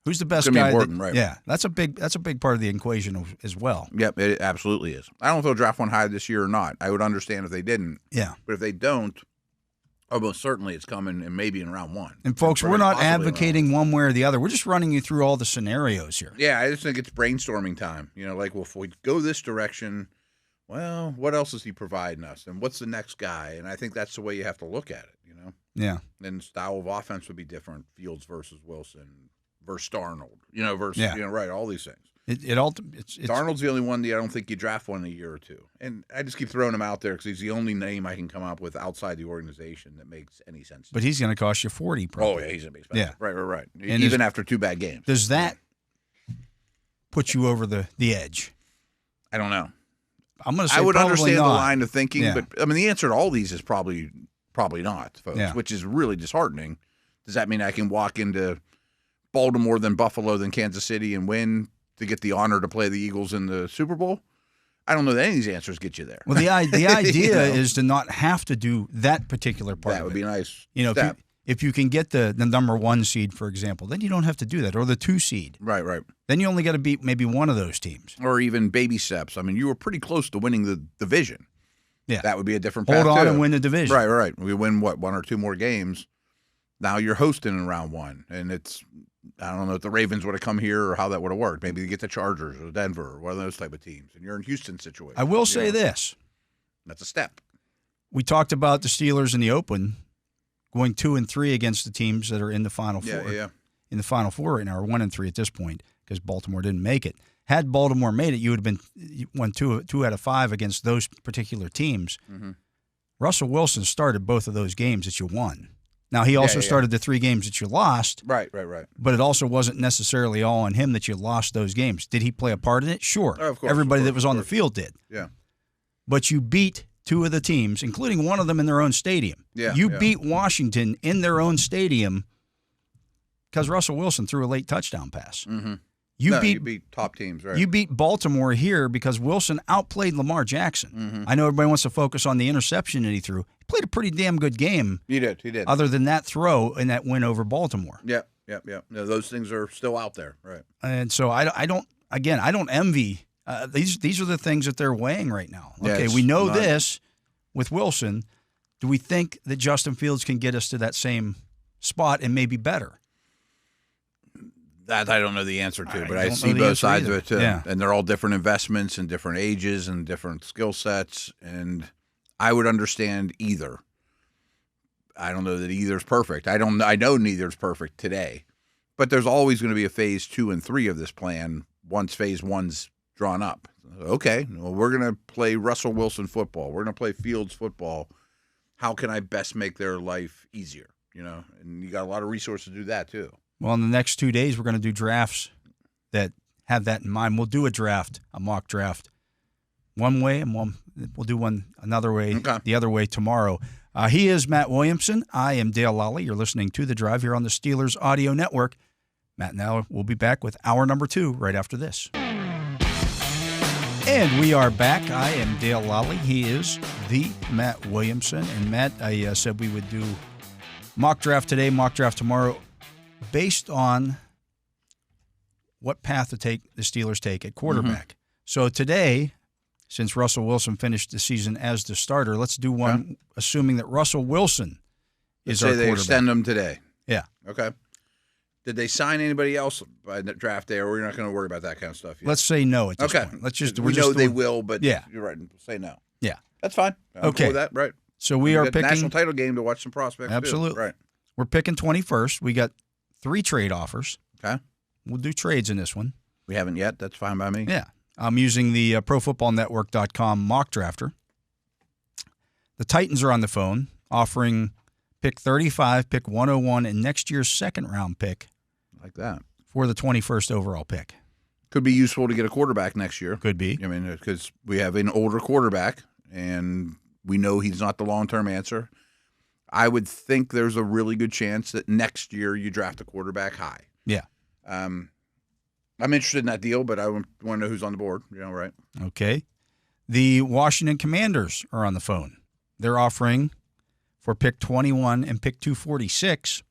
Who's the best it's guy? Important, right? Yeah, that's a big part of the equation as well. Yep, it absolutely is. I don't know if they'll draft one high this year or not. I would understand if they didn't. Yeah, but if they don't, almost certainly it's coming, and maybe in round 1. And folks, we're not advocating one way or the other. We're just running you through all the scenarios here. Yeah, I just think it's brainstorming time. Well, if we go this direction, well, what else is he providing us, and what's the next guy? And I think that's the way you have to look at it. Yeah. And style of offense would be different. Fields versus Wilson versus Darnold. Right, all these things. Darnold's the only one that I don't think you draft one in a year or two. And I just keep throwing him out there because he's the only name I can come up with outside the organization that makes any sense. But he's going to cost you $40 probably. Oh, yeah, he's going to be expensive. Yeah. Right. And even after 2 bad games. Does that put you over the edge? I don't know. I'm going to say I would understand not. the line of thinking, but I mean the answer to all these is probably not, folks, which is really disheartening. Does that mean I can walk into Baltimore than Buffalo than Kansas City and win to get the honor to play the Eagles in the Super Bowl? I don't know that any of these answers get you there. Well, the idea is to not have to do that particular part. That would be nice. If you can get the number 1 seed, for example, then you don't have to do that, or the 2 seed. Right. Then you only got to beat maybe one of those teams. Or even baby steps. I mean, you were pretty close to winning the division. Yeah. That would be a different path, Hold on too. and win the division. Right. We win, 1 or 2 more games. Now you're hosting in round 1, and I don't know if the Ravens would have come here or how that would have worked. Maybe you get the Chargers or Denver or one of those type of teams, and you're in Houston situation. I will say this. That's a step. We talked about the Steelers in the open going 2-3 against the teams that are in the Final Four. Yeah. In the Final Four right now, or 1-3 at this point, because Baltimore didn't make it. Had Baltimore made it, you would have won 2 out of 5 against those particular teams. Mm-hmm. Russell Wilson started both of those games that you won. Now, he also started the 3 games that you lost. Right. But it also wasn't necessarily all on him that you lost those games. Did he play a part in it? Sure. Of course. Everybody that was on the field did. Yeah. But you beat 2 of the teams, including one of them in their own stadium. Yeah. You beat Washington in their own stadium because Russell Wilson threw a late touchdown pass. Mm-hmm. You beat top teams, right? You beat Baltimore here because Wilson outplayed Lamar Jackson. Mm-hmm. I know everybody wants to focus on the interception that he threw. He played a pretty damn good game. He did. Other than that throw and that win over Baltimore. Yeah. No, those things are still out there, right? And so I don't envy. These are the things that they're weighing right now. Okay, we know this with Wilson. Do we think that Justin Fields can get us to that same spot and maybe better? That I don't know the answer to, but I see both sides of it too. Yeah. And they're all different investments and different ages and different skill sets. And I would understand either. I don't know that either's perfect. I know neither's perfect today. But there's always going to be a phase 2 and 3 of this plan once phase 1's drawn up. Okay, well, we're going to play Russell Wilson football. We're going to play Fields football. How can I best make their life easier? And you got a lot of resources to do that too. Well, in the next 2 days, we're going to do drafts that have that in mind. We'll do a mock draft, one way, and we'll do one another way, the other way tomorrow. He is Matt Williamson. I am Dale Lolley. You're listening to The Drive here on the Steelers Audio Network. Matt and I will be back with hour number 2 right after this. And we are back. I am Dale Lolley. He is the Matt Williamson. And Matt, I said we would do mock draft today, mock draft tomorrow, based on what path the Steelers take at quarterback. Mm-hmm. So today, since Russell Wilson finished the season as the starter, let's do one assuming that Russell Wilson is our quarterback. They extend him today. Yeah. Okay. Did they sign anybody else by the draft day, or we're not going to worry about that kind of stuff yet? Let's say no at this point. We know they will, but you're right. Say no. Yeah. That's fine. Okay. That, right. So we are picking national title game to watch some prospects. Absolutely. Too. Right. We're picking 21st. We got 3 trade offers. Okay. We'll do trades in this one. We haven't yet. That's fine by me. Yeah. I'm using the ProFootballNetwork.com mock drafter. The Titans are on the phone offering pick 35, pick 101, and next year's second-round pick. Like that. For the 21st overall pick. Could be useful to get a quarterback next year. Could be. I mean, because we have an older quarterback, and we know he's not the long-term answer. I would think there's a really good chance that next year you draft a quarterback high. Yeah. I'm interested in that deal, but I want to know who's on the board. Right? Okay. The Washington Commanders are on the phone. They're offering for pick 21 and pick 246,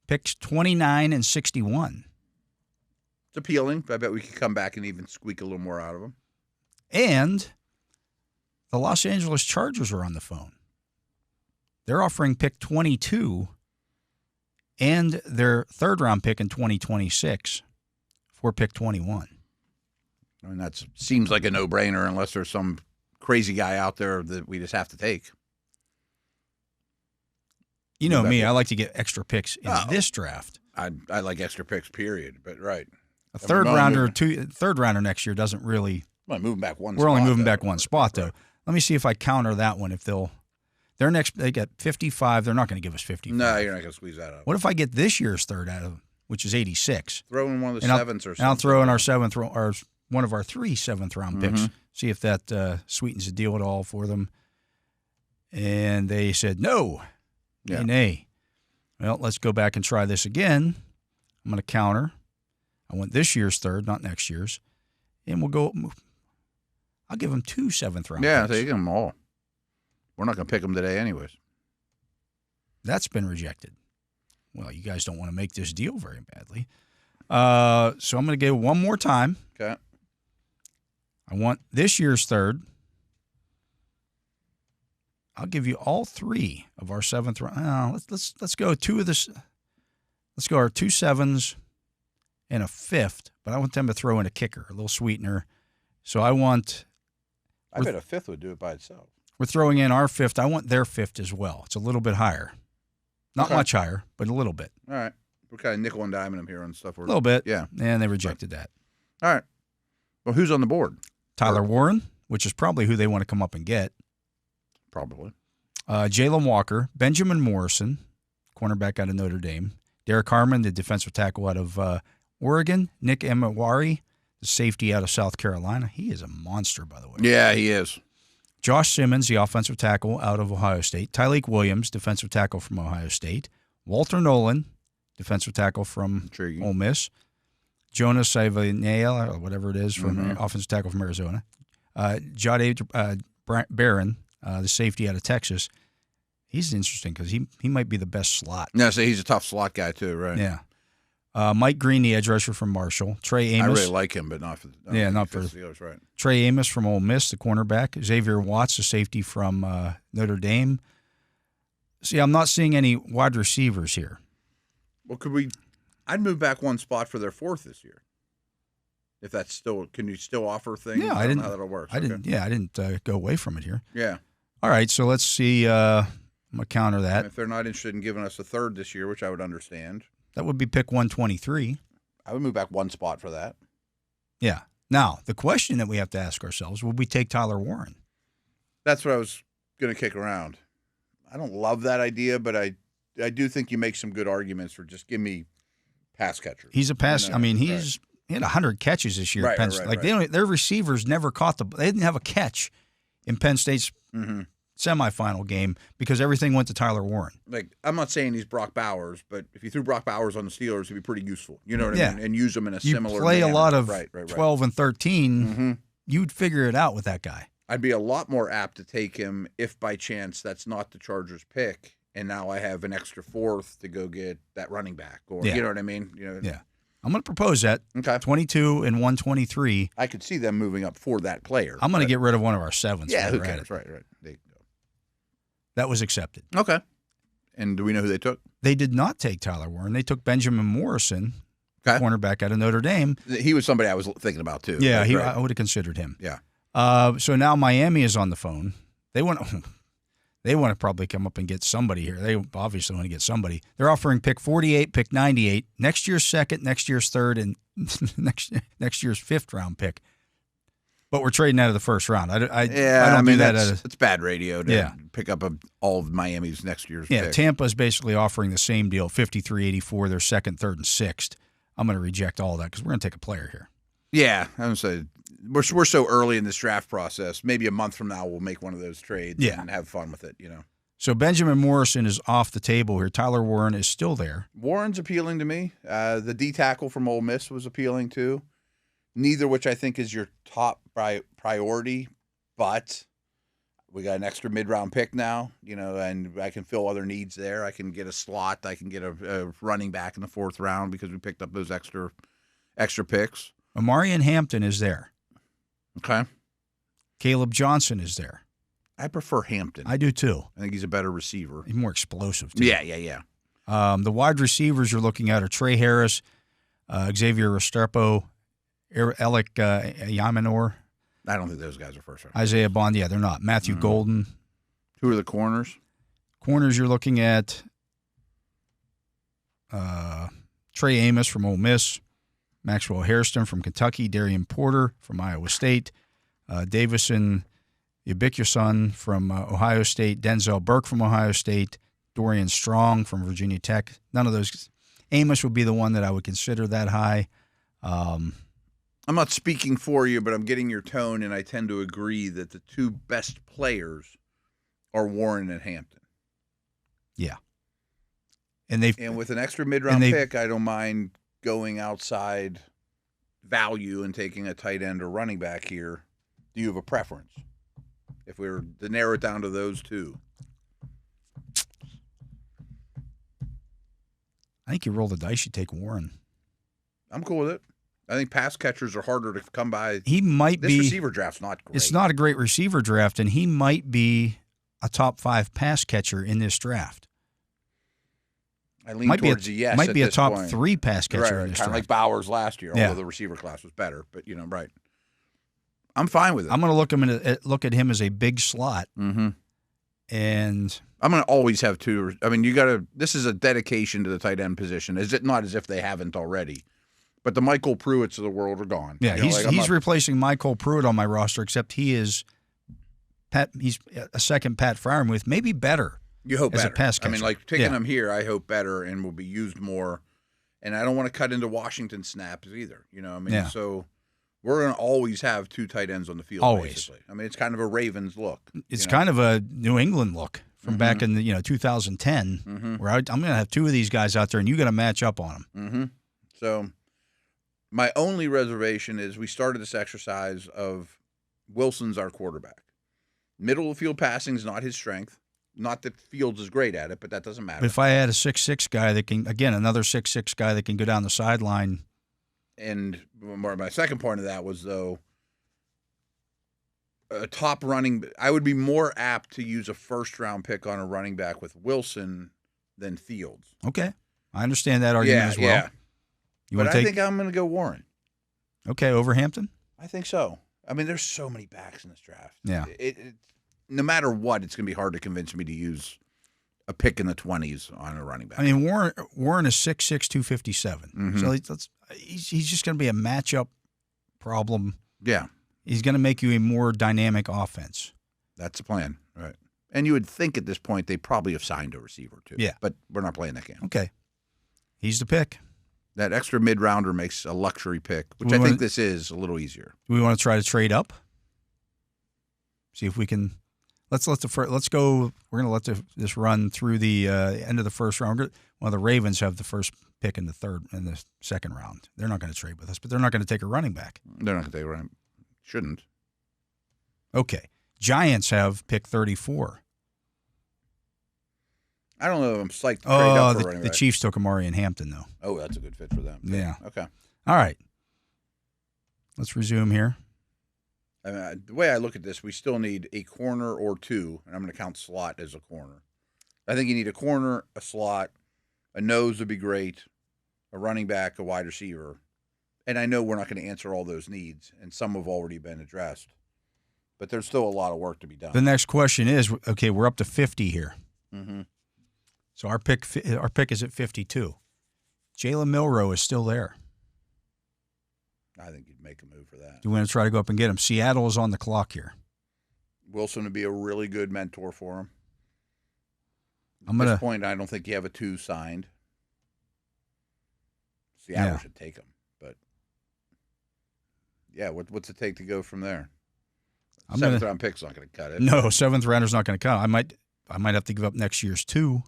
picks 29 and 61. It's appealing. I bet we could come back and even squeak a little more out of them. And the Los Angeles Chargers are on the phone. They're offering pick 22 and their third-round pick in 2026 for pick 21. I mean, that seems like a no-brainer unless there's some crazy guy out there that we just have to take. You know me, I like to get extra picks in this draft. I like extra picks, period. But right, a third rounder next year doesn't really. We're moving back one. We're only moving back one spot though. Let me see if I counter that one. If they get 55, they're not going to give us 55. No, you're not going to squeeze that out. What if I get this year's third out of, which is 86? Throw in one of the sevenths or something. And I'll throw in our seventh, or one of our 3 7th-round picks. See if that sweetens the deal at all for them. And they said no. Yeah. Nay. Well, let's go back and try this again. I'm going to counter. I want this year's third, not next year's. And we'll go. I'll give them 2 7th-round picks. Yeah, take them all. We're not going to pick them today anyways. That's been rejected. Well, you guys don't want to make this deal very badly. So I'm going to go one more time. Okay. I want this year's third. I'll give you all 3 of our 7th round. Let's go 2 of this. Let's go our 2 7s and a 5th, but I want them to throw in a kicker, a little sweetener. So I bet a 5th would do it by itself. We're throwing in our 5th. I want their 5th as well. It's a little bit higher. Not much higher, but a little bit. All right. We're kind of nickel and diming them here on stuff. A little bit. Yeah. And they rejected that. All right. Well, who's on the board? Tyler Warren, which is probably who they want to come up and get. Probably. Jalen Walker, Benjamin Morrison, cornerback out of Notre Dame. Derek Harmon, the defensive tackle out of Oregon. Nick Emawari, the safety out of South Carolina. He is a monster, by the way. Yeah, he is. Josh Simmons, the offensive tackle out of Ohio State. Tyleik Williams, defensive tackle from Ohio State. Walter Nolan, defensive tackle from Ole Miss. Jonas Savanea, or whatever it is, from offensive tackle from Arizona. Jade Barron, the safety out of Texas. He's interesting because he might be the best slot. No, so he's a tough slot guy too, right? Yeah. Mike Green, the edge rusher from Marshall. Trey Amos. I really like him, but not for the Steelers, right? Trey Amos from Ole Miss, the cornerback. Xavier Watts, the safety from Notre Dame. See, I'm not seeing any wide receivers here. Well, I'd move back one spot for their 4th this year. If that's still, can you still offer things? Yeah, I don't know how that'll work. I didn't go away from it here. Yeah. All right, so let's see. I'm going to counter that. And if they're not interested in giving us a 3rd this year, which I would understand. That would be pick 123. I would move back one spot for that. Yeah. Now, the question that we have to ask ourselves, would we take Tyler Warren? That's what I was going to kick around. I don't love that idea, but I do think you make some good arguments for just give me pass catchers. He's a pass. I mean, he had 100 catches this year at Penn State. Their receivers never caught they didn't have a catch in Penn State's semifinal game because everything went to Tyler Warren. Like, I'm not saying he's Brock Bowers, but if you threw Brock Bowers on the Steelers, it'd be pretty useful. You know what I mean? And use them in a similar You play manner. a lot of 12 and 13, you'd figure it out with that guy. I'd be a lot more apt to take him if by chance that's not the Chargers pick, and now I have an extra 4th to go get that running back. Or you know what I mean? Yeah. I'm going to propose that. Okay. 22 and 123. I could see them moving up for that player. I'm going to get rid of one of our 7s. Yeah, who cares? Right. There you go. That was accepted. Okay. And do we know who they took? They did not take Tyler Warren. They took Benjamin Morrison, cornerback out of Notre Dame. He was somebody I was thinking about too. Yeah, I would have considered him. Yeah. So now Miami is on the phone. They want to probably come up and get somebody here. They obviously want to get somebody. They're offering pick 48, pick 98, next year's 2nd, next year's 3rd, and next year's 5th round pick. But we're trading out of the first round. I Yeah, don't do that. It's bad radio to pick up all of Miami's next year's picks. Tampa's basically offering the same deal, 53-84, their second, third, and sixth. I'm going to reject all that because we're going to take a player here. Yeah, I'm going to say we're so early in this draft process. Maybe a month from now we'll make one of those trades and have fun with it, So Benjamin Morrison is off the table here. Tyler Warren is still there. Warren's appealing to me. The D tackle from Ole Miss was appealing too. Neither which I think is your top priority, but we got an extra mid-round pick now, and I can fill other needs there. I can get a slot. I can get a running back in the fourth round because we picked up those extra picks. Amarian Hampton is there. Okay. Caleb Johnson is there. I prefer Hampton. I do too. I think he's a better receiver. He's more explosive too. Yeah. The wide receivers you're looking at are Trey Harris, Xavier Restrepo, Alec Yamanor. I don't think those guys are first round. Isaiah Bond, they're not. Matthew Golden. Who are the corners? Corners you're looking at Trey Amos from Ole Miss, Maxwell Hairston from Kentucky, Darian Porter from Iowa State, Davison Ubiquison from Ohio State, Denzel Burke from Ohio State, Dorian Strong from Virginia Tech. None of those. Amos would be the one that I would consider that high. I'm not speaking for you, but I'm getting your tone, and I tend to agree that the two best players are Warren and Hampton. Yeah. And with an extra mid-round pick, I don't mind going outside value and taking a tight end or running back here. Do you have a preference? If we were to narrow it down to those two. I think you roll the dice, you take Warren. I'm cool with it. I think pass catchers are harder to come by. He might this receiver draft's not great. It's not a great receiver draft, and he might be a top 5 pass catcher in this draft. I lean towards a yes. Might be a top point. 3 pass catcher in this draft. Kind of like Bowers last year, although the receiver class was better. But right. I'm fine with it. I'm going to look at him as a big slot, and I'm going to always have two. I mean, you got to. This is a dedication to the tight end position. Is it not as if they haven't already? But the Michael Pruitts of the world are gone. Yeah, he's replacing Michael Pruitt on my roster, except he's a second Pat Freiermuth, maybe better. You hope as better. A pass catcher. I mean, taking him here, I hope better and will be used more. And I don't want to cut into Washington snaps either. So we're going to always have two tight ends on the field. Always. Basically. I mean, it's kind of a Ravens look. It's kind of a New England look from back in 2010, where I'm going to have two of these guys out there, and you got to match up on them. So my only reservation is we started this exercise of Wilson's our quarterback. Middle of the field passing is not his strength. Not that Fields is great at it, but that doesn't matter. But if I had a 6'6" guy that can, again, another 6'6" guy that can go down the sideline. And my second point of that was, though, a top running – I would be more apt to use a first-round pick on a running back with Wilson than Fields. Okay. I understand that argument as well. Yeah. I think I'm going to go Warren. Okay, over Hampton? I think so. I mean, there's so many backs in this draft. Yeah. No matter what, it's going to be hard to convince me to use a pick in the 20s on a running back. I mean, Warren is 6'6", 257. So he's just going to be a matchup problem. Yeah. He's going to make you a more dynamic offense. That's the plan, right? And you would think at this point they probably have signed a receiver too. Yeah. But we're not playing that game. Okay. He's the pick. That extra mid-rounder makes a luxury pick, which I think this is a little easier. Do we want to try to trade up? See if we can. Let's go. We're going to let this run through the end of the first round. Well, the Ravens have the first pick in the second round. They're not going to trade with us, but they're not going to take a running back. They're not going to take a running. Shouldn't. Okay. Giants have pick 34. I don't know if I'm psyched to trade up for a running back. The Chiefs took Amarian Hampton, though. Oh, that's a good fit for them. Yeah. Okay. All right. Let's resume here. I mean, the way I look at this, we still need a corner or two, and I'm going to count slot as a corner. I think you need a corner, a slot, a nose would be great, a running back, a wide receiver. And I know we're not going to answer all those needs, and some have already been addressed. But there's still a lot of work to be done. The next question is, okay, we're up to 50 here. Mm-hmm. So our pick is at 52. Jalen Milroe is still there. I think you'd make a move for that. Do we want to try to go up and get him? Seattle is on the clock here. Wilson would be a really good mentor for him. At this point, I don't think you have a 2 signed. Seattle should take him. But, yeah, what's it take to go from there? 7th-round pick's not going to cut it. No, 7th rounder's not going to cut. I might have to give up next year's 2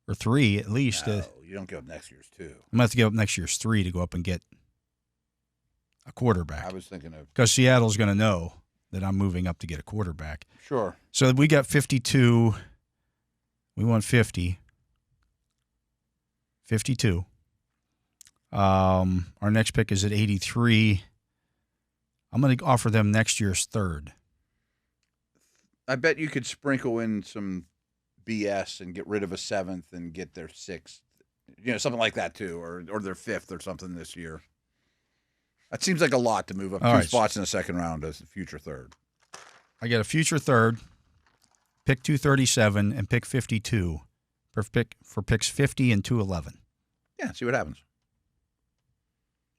or 3 at least. No, you don't give up next year's 2. I'm going to have to give up next year's 3 to go up and get a quarterback. I was thinking of... Because Seattle's going to know that I'm moving up to get a quarterback. Sure. So we got 52. We want 50. 52. Our next pick is at 83. I'm going to offer them next year's 3rd. I bet you could sprinkle in some BS and get rid of a 7th and get their 6th. Something like that too, or their 5th or something this year. That seems like a lot to move up 2 spots in the 2nd round as a future 3rd. I get a future 3rd, pick 237, and pick 52 for picks 50 and 211. Yeah, see what happens.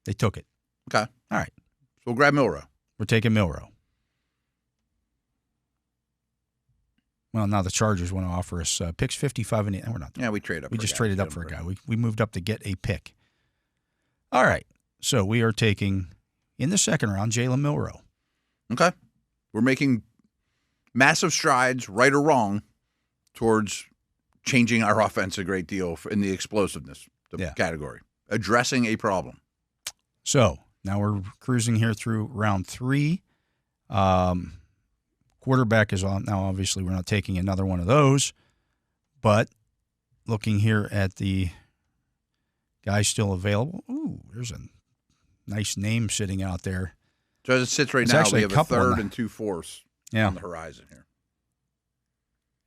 They took it. Okay. All right. So we'll grab Milrow. We're taking Milrow. Well, now the Chargers want to offer us picks 55 and 8. We're not. Yeah, we trade up. We just traded up for a guy. We moved up to get a pick. All right. So we are taking, in the 2nd round, Jalen Milrow. Okay. We're making massive strides, right or wrong, towards changing our offense a great deal in the explosiveness category, addressing a problem. So now we're cruising here through round 3. Quarterback is on. Now, obviously, we're not taking another one of those, but looking here at the guys still available. Ooh, there's a nice name sitting out there. So as it sits right now, we have a 3rd and 2 fourths on the horizon here.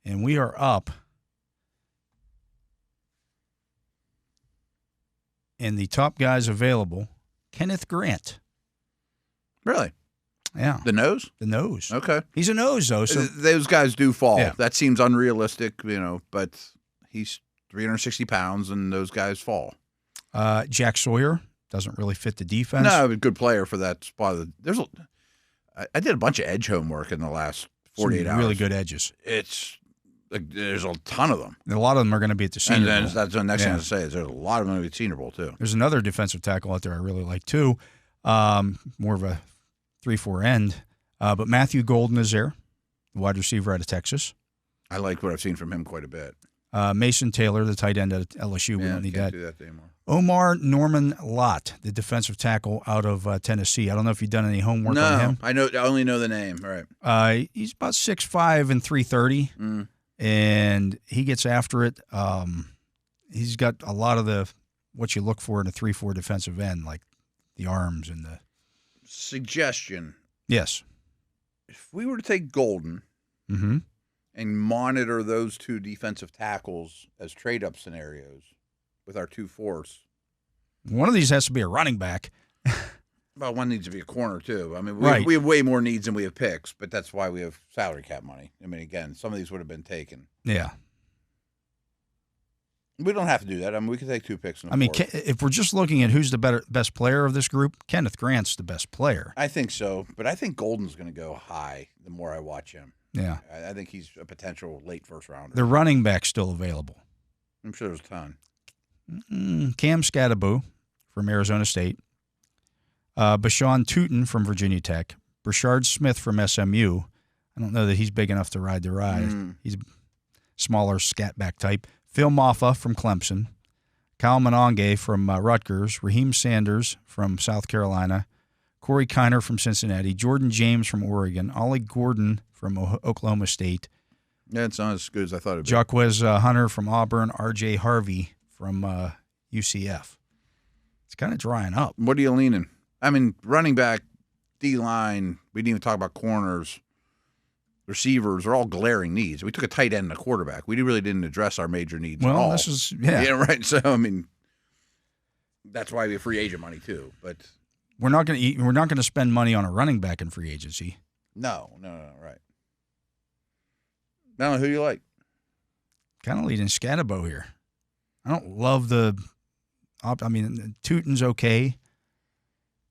And we are up. And the top guys available, Kenneth Grant. Really? Yeah. The nose? The nose. Okay. He's a nose, though. So those guys do fall. Yeah. That seems unrealistic, but he's 360 pounds, and those guys fall. Jack Sawyer doesn't really fit the defense. No, a good player for that spot. I did a bunch of edge homework in the last 48 hours. Really good edges. There's a ton of them. And a lot of them are going to be at the Senior Bowl. Bowl. That's the next thing to say is there's a lot of them at the Senior Bowl, too. There's another defensive tackle out there I really like, too. More of a 3-4 end. But Matthew Golden is there, the wide receiver out of Texas. I like what I've seen from him quite a bit. Mason Taylor, the tight end at LSU. We don't need that. Do that anymore. Omar Norman Lott, the defensive tackle out of Tennessee. I don't know if you've done any homework on him. I only know the name. All right. He's about 6'5" and 330, and he gets after it. He's got a lot of what you look for in a 3-4 defensive end, like the arms and the suggestion. Yes. If we were to take Golden and monitor those 2 defensive tackles as trade-up scenarios with our 2 fourths. One of these has to be a running back. Well, one needs to be a corner, too. I mean, Right. we have way more needs than we have picks, but that's why we have salary cap money. I mean, again, some of these would have been taken. Yeah. We don't have to do that. I mean, we can take 2 picks. In fourth. If we're just looking at who's the best player of this group, Kenneth Grant's the best player. I think so, but I think Golden's going to go high the more I watch him. Yeah. I think he's a potential late first rounder. The running back's still available. I'm sure there's a ton. Cam Scatterbo from Arizona State. Bashawn Tootin from Virginia Tech. Brashard Smith from SMU. I don't know that he's big enough to ride the ride. He's a smaller scat back type. Phil Maffa from Clemson. Kyle Monange from Rutgers. Raheem Sanders from South Carolina. Corey Kiner from Cincinnati. Jordan James from Oregon. Ollie Gordon from Oklahoma State. Yeah, it's not as good as I thought it would be. Jaquez Hunter from Auburn. R.J. Harvey from UCF. It's kind of drying up. What are you leaning? I mean, running back, D-line, we didn't even talk about corners. Receivers are all glaring needs. We took a tight end and a quarterback. We really didn't address our major needs at all. Well, this is, yeah, right. So, I mean, that's why we have free agent money, too. But we're not going to spend money on a running back in free agency. No, right. Now, who do you like? Kind of leading Scatterbo here. I don't love Tootin's okay.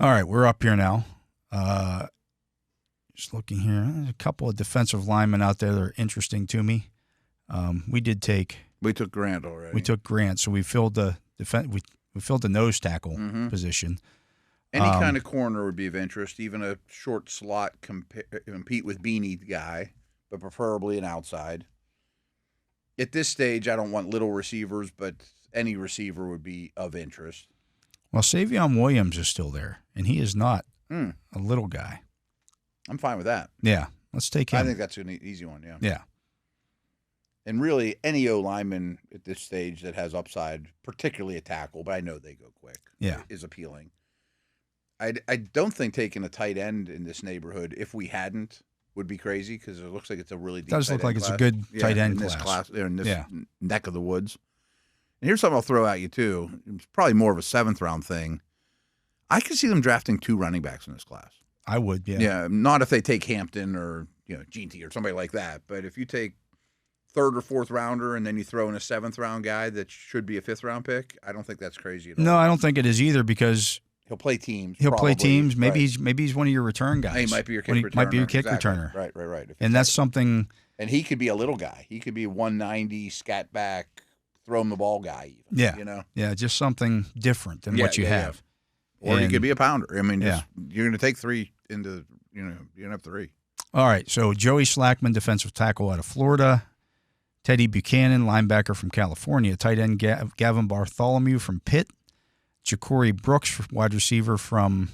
All right, we're up here now. Just looking here. There's a couple of defensive linemen out there that are interesting to me. We took Grant already. We took Grant, so we filled the we filled the nose tackle position. Any kind of corner would be of interest, even a short slot compete with Beanie guy, but preferably an outside. At this stage, I don't want little receivers, but any receiver would be of interest. Well, Savion Williams is still there, and he is not a little guy. I'm fine with that. Yeah, let's take him. I think that's an easy one, yeah. Yeah. And really, any O-lineman at this stage that has upside, particularly a tackle, but I know they go quick, is appealing. I don't think taking a tight end in this neighborhood, if we hadn't, would be crazy because it looks like it's a really deep It does look like it's a good tight end class. In this neck of the woods. And here's something I'll throw at you, too. It's probably more of a seventh-round thing. I could see them drafting 2 running backs in this class. I would, yeah. Yeah, not if they take Hampton or Jeanty or somebody like that. But if you take 3rd or 4th rounder and then you throw in a 7th-round guy that should be a 5th-round pick, I don't think that's crazy at all. No, I don't think it is either because he'll play teams. He'll play teams. Maybe he's one of your return guys. He might be your kick returner. Might be your kick returner. Right. And that's something. And he could be a little guy. He could be 190, scat back, throw him the ball guy. Even, Yeah, just something different than what you have. Or he could be a pounder. I mean, you're going to take 3 into, you're going to have 3. All right, so Joey Slackman, defensive tackle out of Florida. Teddy Buchanan, linebacker from California. Tight end Gavin Bartholomew from Pitt. Ja'Cory Brooks, wide receiver from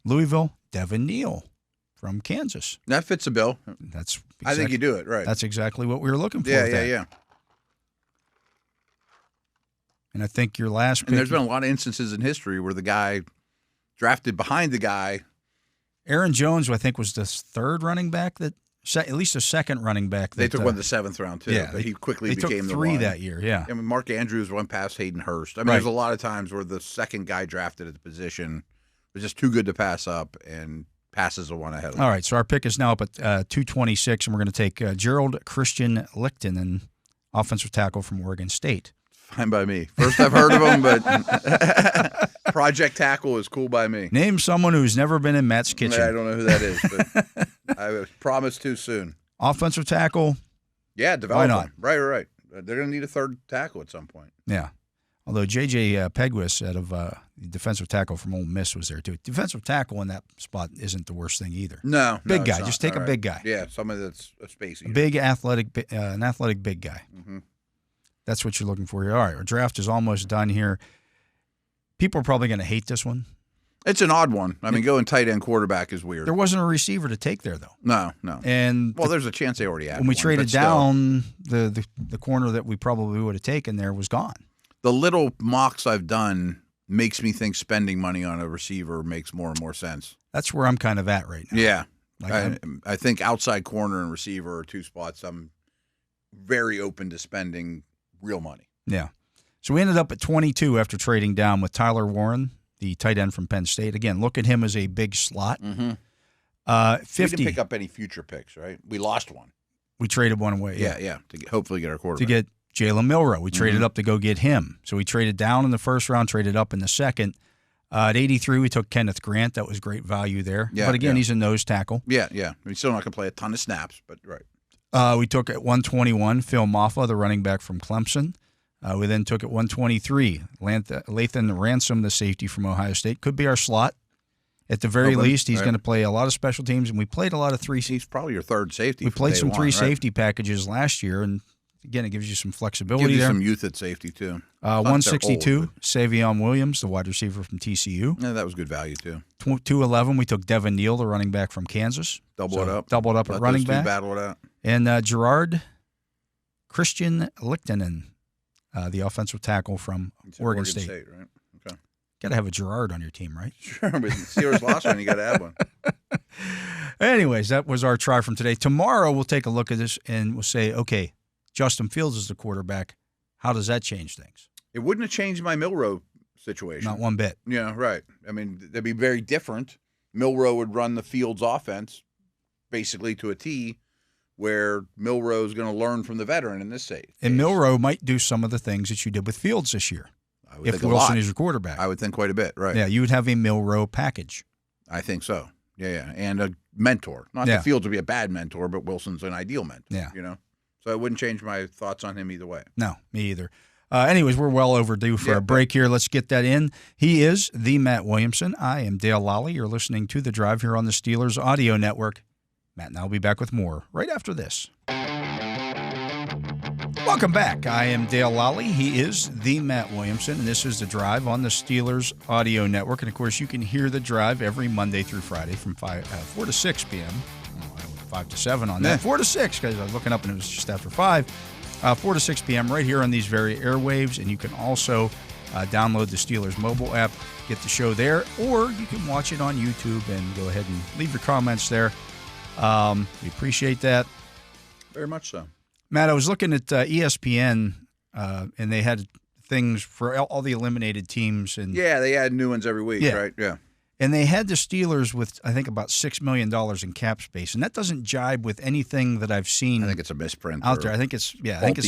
Louisville. Devin Neal from Kansas. That fits the bill. I think you do it, right. That's exactly what we were looking for. Yeah. And I think your last pick. And there's been a lot of instances in history where the guy drafted behind the guy. Aaron Jones, I think, was the 3rd running back at least a 2nd running back. They took one the 7th round, too. Yeah, but he quickly became the 3 one. that year, yeah. I mean, Mark Andrews went past Hayden Hurst. I mean, there's a lot of times where the 2nd guy drafted at the position was just too good to pass up and passes the one ahead of him. All right, so our pick is now up at 226, and we're going to take Gerald Christian Lichten, offensive tackle from Oregon State. Fine by me. First I've heard of him, but Project Tackle is cool by me. Name someone who's never been in Matt's kitchen. I don't know who that is, but I promised too soon. Offensive tackle. Yeah, develop Why not? Them. Right. They're going to need a 3rd tackle at some point. Yeah. Although J.J. Pegwis out of the defensive tackle from Ole Miss was there too. Defensive tackle in that spot isn't the worst thing either. No. Big guy. Just take a big guy. Yeah, somebody that's a spacey. A big athletic big guy. Mm-hmm. That's what you're looking for here. All right, our draft is almost done here. People are probably going to hate this one. It's an odd one. I mean, going tight end quarterback is weird. There wasn't a receiver to take there, though. No. And there's a chance they already had when we one, traded down, the corner that we probably would have taken there was gone. The little mocks I've done makes me think spending money on a receiver makes more and more sense. That's where I'm kind of at right now. Yeah. I think outside corner and receiver are 2 spots I'm very open to spending real money. Yeah. So we ended up at 22 after trading down with Tyler Warren, the tight end from Penn State. Again, look at him as a big slot. 50. We didn't pick up any future picks, right? We lost one. We traded one away. Yeah. To hopefully get our quarterback. To get Jalen Milroe. We traded up to go get him. So we traded down in the 1st round, traded up in the 2nd. At 83, we took Kenneth Grant. That was great value there. Yeah, but again, he's a nose tackle. Yeah. He's still not going to play a ton of snaps, but right. We took at 121 Phil Maffa, the running back from Clemson. We then took at 123 Lathan Ransom, the safety from Ohio State. Could be our slot. At the very least, he's going to play a lot of special teams, and we played a lot of 3. He's probably your 3rd safety. We played some 3 safety packages last year, and again, it gives you some flexibility gives you there. Some youth at safety too. 162 old, Savion Williams, the wide receiver from TCU. Yeah, that was good value too. 211, we took Devin Neal, the running back from Kansas. Doubled up at running back. Battle it out. And Gerard Christian Lichten, the offensive tackle from Oregon State. Right? Okay. Got to have a Gerard on your team, right? Sure, but Steelers lost one, you got to have one. Anyways, that was our try from today. Tomorrow we'll take a look at this and we'll say, okay, Justin Fields is the quarterback. How does that change things? It wouldn't have changed my Milroe situation. Not one bit. Yeah, right. I mean, they'd be very different. Milroe would run the Fields offense basically to a T, where Milroe's going to learn from the veteran in this stage. And Milroe might do some of the things that you did with Fields this year. if Wilson is your quarterback. I would think quite a bit, right? Yeah, you would have a Milroe package. I think so. Yeah. And a mentor. Not that Fields would be a bad mentor, but Wilson's an ideal mentor. Yeah. So I wouldn't change my thoughts on him either way. No, me either. Anyways, we're well overdue for a break here. Let's get that in. He is the Matt Williamson. I am Dale Lolley. You're listening to The Drive here on the Steelers Audio Network. Matt and I will be back with more right after this. Welcome back. I am Dale Lolley. He is the Matt Williamson, and this is The Drive on the Steelers Audio Network. And, of course, you can hear The Drive every Monday through Friday from 4 to 6 p.m. 5 to 7 on that. 4 to 6, because I was looking up and it was just after 5. 4 to 6 p.m. right here on these very airwaves. And you can also download the Steelers mobile app, get the show there, or you can watch it on YouTube and go ahead and leave your comments there. We appreciate that. Very much so. Matt, I was looking at ESPN, and they had things for all the eliminated teams. And they add new ones every week, right? Yeah. And they had the Steelers with, I think, about $6 million in cap space, and that doesn't jibe with anything that I've seen. I think it's a misprint out there. I think it's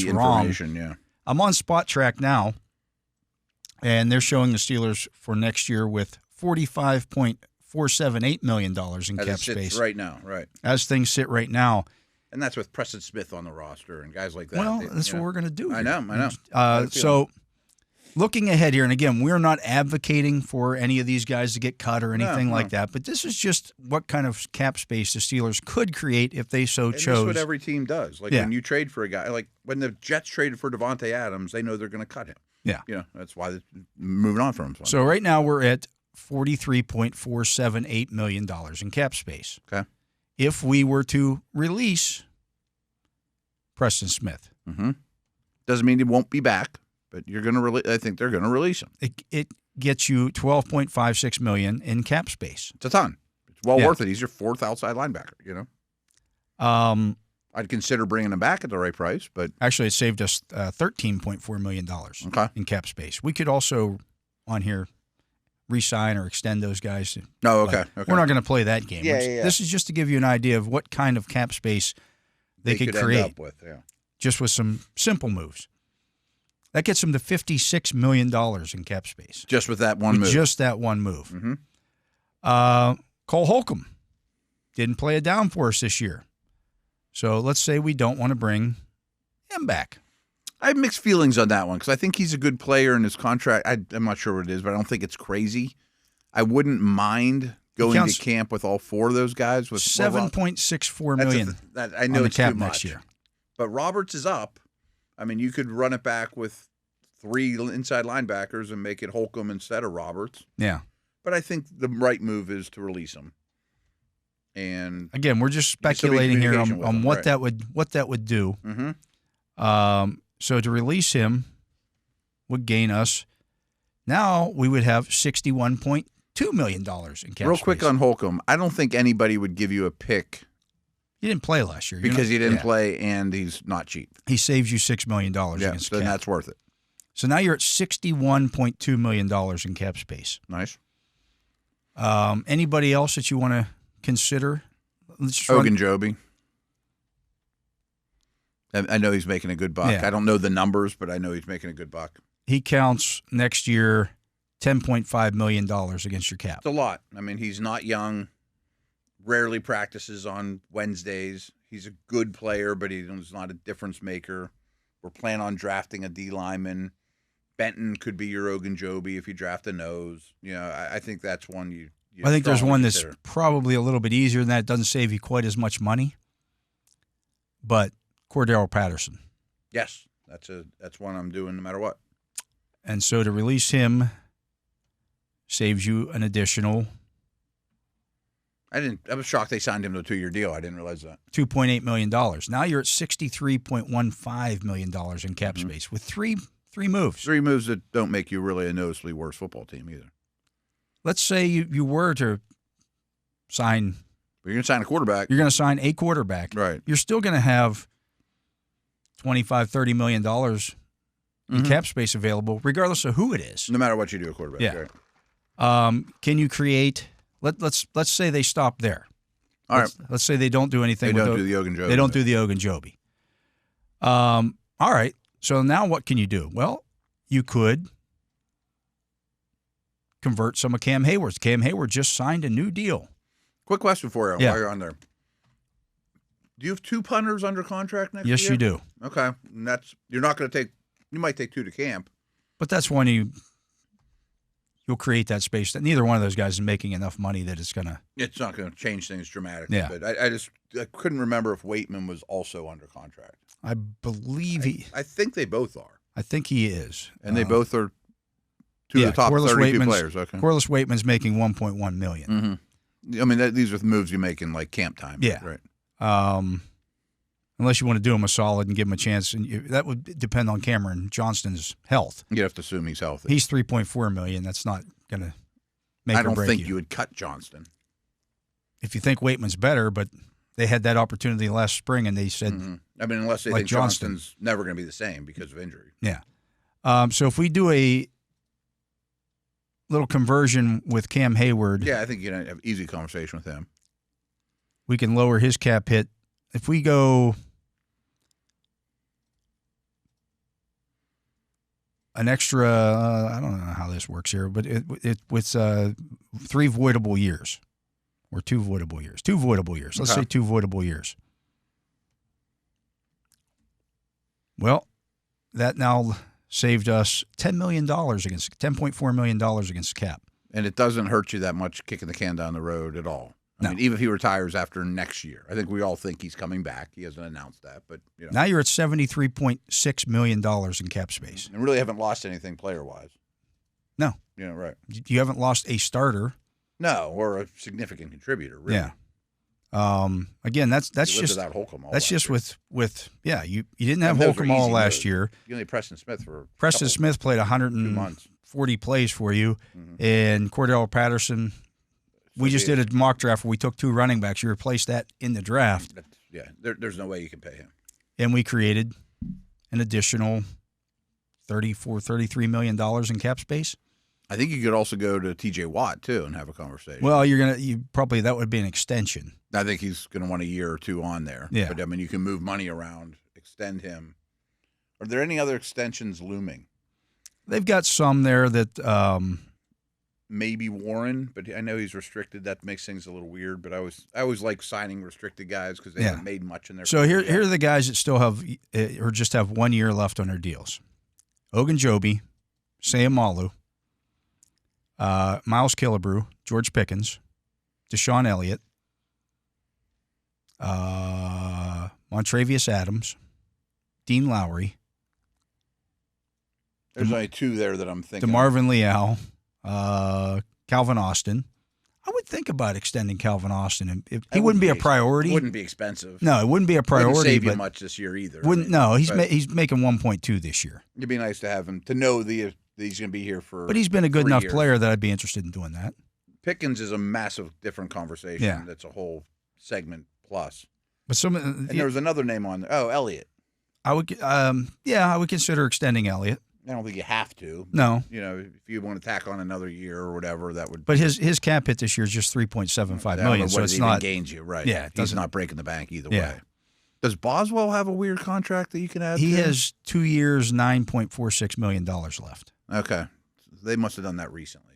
wrong. Yeah. I'm on Spot Track now, and they're showing the Steelers for next year with $45.478 million in cap space right now, right? As things sit right now. And that's with Preston Smith on the roster and guys like that. Well, that's what we're going to do. I know. So, looking ahead here, and again, we're not advocating for any of these guys to get cut or anything like that, but this is just what kind of cap space the Steelers could create if they so chose. That's what every team does. Like when you trade for a guy, like when the Jets traded for Devontae Adams, they know they're going to cut him. Yeah. That's why they're moving on from him. So right now we're at $43.478 million in cap space. Okay. If we were to release Preston Smith. Doesn't mean he won't be back, but you're going to I think they're going to release him. It gets you $12.56 million in cap space. It's a ton. It's well worth it. He's your fourth outside linebacker, I'd consider bringing him back at the right price, but actually it saved us $13.4 million in cap space. We could also on here re-sign or extend those guys. No, okay. We're not going to play that game. Yeah. This is just to give you an idea of what kind of cap space they could create end up with, just with some simple moves. That gets them to $56 million in cap space. Just with that one move. Just that one move. Cole Holcomb didn't play it down for us this year. So let's say we don't want to bring him back. I have mixed feelings on that one because I think he's a good player in his contract. I'm not sure what it is, but I don't think it's crazy. I wouldn't mind going to camp with all four of those guys with $7.64 million. I know it's cap too much next year. But Roberts is up. I mean, you could run it back with 3 inside linebackers and make it Holcomb instead of Roberts. Yeah. But I think the right move is to release him. And again, we're just speculating here on what that would do. So to release him would gain us. Now we would have $61.2 million in cap Real space. quick on Holcomb, I don't think anybody would give you a pick. He didn't play last year. Because he didn't play and he's not cheap. He saves you $6 million against cap. Then that's worth it. So now you're at $61.2 million in cap space. Nice. Anybody else that you want to consider? Ogunjobi. I know he's making a good buck. Yeah. I don't know the numbers, but I know he's making a good buck. He counts next year $10.5 million against your cap. It's a lot. I mean, he's not young, rarely practices on Wednesdays. He's a good player, but he's not a difference maker. We're planning on drafting a D lineman. Benton could be your Ogunjobi if you draft a nose. I think that's one you I think there's one consider. That's probably a little bit easier than that. It doesn't save you quite as much money. But Cordero Patterson. Yes, that's one I'm doing no matter what. And so to release him saves you an additional. I was shocked they signed him to a 2-year deal. I didn't realize that. $2.8 million. Now you're at $63.15 million in cap space with three moves. 3 moves that don't make you really a noticeably worse football team either. Let's say you were to sign. But you're going to sign a quarterback. You're going to sign a quarterback. Right. You're still going to have $25-30 million in cap space available, regardless of who it is. No matter what you do, a quarterback. Yeah. Right. Can you create? Let's say they stop there. All right. Let's say they don't do anything. They don't do the Ogunjobi. They don't do the Ogunjobi. All right. So now what can you do? Well, you could convert some of Cam Hayward's. Cam Hayward just signed a new deal. Quick question for you Yeah. while you're on there. Do you have 2 punters under contract next year? Yes, you do. Okay. And you're not going to take – you might take 2 to camp. But that's when you'll create that space. Neither one of those guys is making enough money that it's going to – It's not going to change things dramatically. Yeah. But I couldn't remember if Waitman was also under contract. I believe I think they both are. I think he is. And they both are two of the top Corliss 32 Waitman's- players. Okay. Corliss Waitman's making $1.1 million. Mm-hmm. I mean, these are the moves you make in, like, camp time. Yeah. Right. Unless you want to do him a solid and give him a chance. And that would depend on Cameron Johnston's health. You'd have to assume he's healthy. He's $3.4 million. That's not going to make I or don't break think you would cut Johnston. If you think Waitman's better, but they had that opportunity last spring, and they said I mean, unless they like think Johnston. Johnston's never going to be the same because of injury. Yeah. So if we do a little conversion with Cam Hayward, Yeah, I think you can have easy conversation with him. we can lower his cap hit. If we go an extra, I don't know how this works here, but with 3 voidable years or 2 voidable years. 2 voidable years. Let's Okay. say 2 voidable years. Well, that now saved us $10 million against $10.4 million against the cap. And it doesn't hurt you that much kicking the can down the road at all. I No. mean, even if he retires after next year. I think we all think he's coming back. He hasn't announced that, but you know. Now you're at $73.6 million in cap space. And really haven't lost anything player-wise. No. You know, right. You haven't lost a starter. No, or a significant contributor, really. Yeah. Again, that's You lived just without Holcomb all that's last just year. with you didn't have And those were Holcomb all easy last moves. year. You only Preston Smith for Preston Smith played 2 140 months. plays for you, Mm-hmm. and Cordell Patterson. We just did a mock draft where we took 2 running backs. You replaced that in the draft, Yeah, there's no way you can pay him. and we created an additional $33 million in cap space. I think you could also go to T.J. Watt too and have a conversation. Well, that would be an extension. I think he's going to want a year or 2 on there. Yeah. But I mean, you can move money around, extend him. Are there any other extensions looming? They've got some there that Maybe Warren, but I know he's restricted. That makes things a little weird. But I always like signing restricted guys because they haven't made much in their. So career here yet. are the guys that still have or just have 1 year left on their deals: Ogunjobi, Sayamalu, Miles Killebrew, George Pickens, Deshaun Elliott, Montravius Adams, Dean Lowry, There's only 2 there that I'm thinking. DeMarvin Leal, Calvin Austin. I would think about extending Calvin Austin, and he wouldn't be a priority. Wouldn't be expensive. No, it wouldn't be a priority. Wouldn't save you but much this year either. Wouldn't. No, he's making 1.2 this year. It'd be nice to have him to know that he's going to be here for. But he's been a good 3 enough years. player that I'd be interested in doing that. Pickens is a massive different conversation. Yeah. That's a whole segment plus. But And there was another name on there. Oh, Elliott. I would, I would consider extending Elliott. I don't think you have to. No, You know, if you want to tack on another year or whatever, that would. but his cap hit this year is just $3.75 I don't know million, what so it it's even not. gains you, right? Yeah, it he's doesn't- not breaking the bank either Yeah. way. Does Boswell have a weird contract that you can add? He to? has 2 years, $9.46 million left. Okay, they must have done that recently.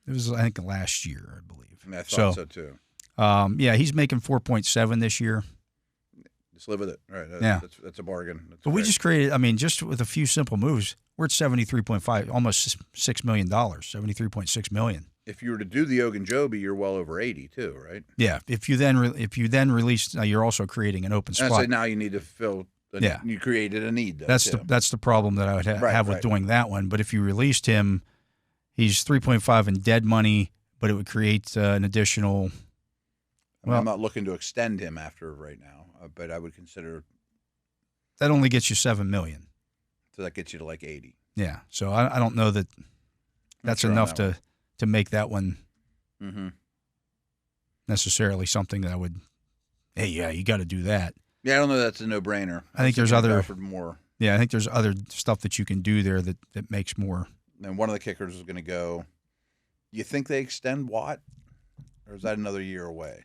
It was, I think, last year, I believe. I mean, I thought so too. He's making 4.7 this year. Just live with it. All right. Yeah. That's a bargain. That's But we great. just created. Just with a few simple moves, we're at 73.5, almost $6 million, 73.6 million. If you were to do the Ogunjobi, you're well over 80 too, right? Yeah. If you then release, you're also creating an open And spot. so now you need to fill. Yeah. You created a need. Though, That's too. that's the problem that I would have with doing that one. But if you released him, he's 3.5 in dead money, but it would create an additional. I mean, I'm not looking to extend him after right now, but I would consider. That only gets you $7 million. So that gets you to like 80. Yeah. So I don't know that that's sure on enough that to make that one Mm-hmm. necessarily something that I would. Hey, yeah, you got to do that. Yeah, I don't know. That's a no-brainer. I think there's thinking other- Bradford more. Yeah, I think there's other stuff that you can do there that makes more. And one of the kickers is going to go. You think they extend Watt, or is that another year away?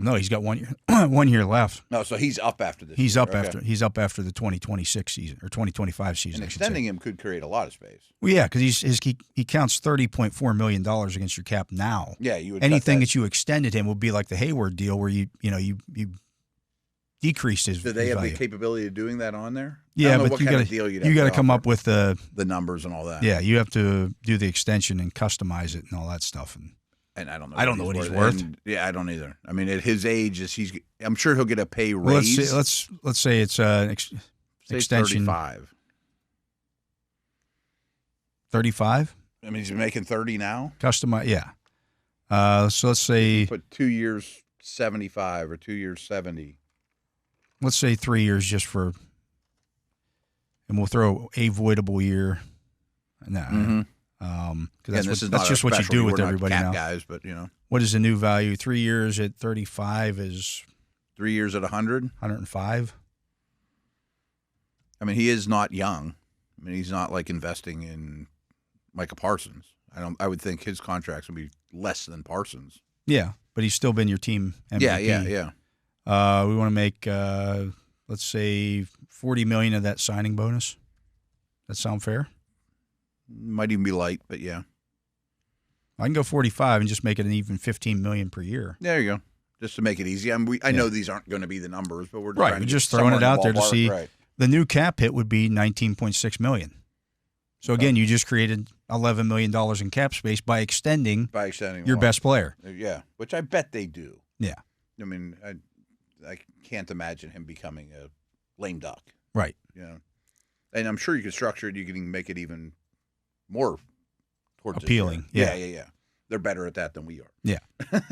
No, he's got 1 year 1 year left. No, so he's up after this. He's year. up after the 2026 season or 2025 season. And extending him could create a lot of space. Well, yeah, because he counts $30.4 million against your cap now. Yeah, you would anything that you extended him would be like the Hayward deal where you decreased his. Do they have value. the capability of doing that on there? Yeah, but you got to come up with the numbers and all that. Yeah, you have to do the extension and customize it and all that stuff. And I don't know. I don't know what he's worth. And, yeah, I don't either. I mean, at his age, I'm sure he'll get a pay Well, raise. let's say it's extension 35. 35. I mean, he's making 30 now. Customize, yeah. So let's say put 2 years 75 or 2 years 70. Let's say 3 years just for, and we'll throw a voidable year. Nah. Because that's just what you do with everybody now. Guys, but what is the new value? 3 years at 35 is 3 years at 100, 105. I mean, he is not young. I mean, he's not like investing in Micah Parsons. I would think his contracts would be less than Parsons. Yeah, but he's still been your team MVP. Yeah. We want to make let's say $40 million of that signing bonus. That sound fair? Might even be light, but yeah. I can go 45 and just make it an even $15 million per year. There you go. Just to make it easy. I know these aren't going to be the numbers, but we're just throwing it out there to see. Right. The new cap hit would be $19.6 million. So again, you just created $11 million in cap space by extending your best player. Yeah, which I bet they do. Yeah. I mean, I can't imagine him becoming a lame duck. Right. And I'm sure you can structure it. You can make it even more towards appealing. Yeah. They're better at that than we are. Yeah,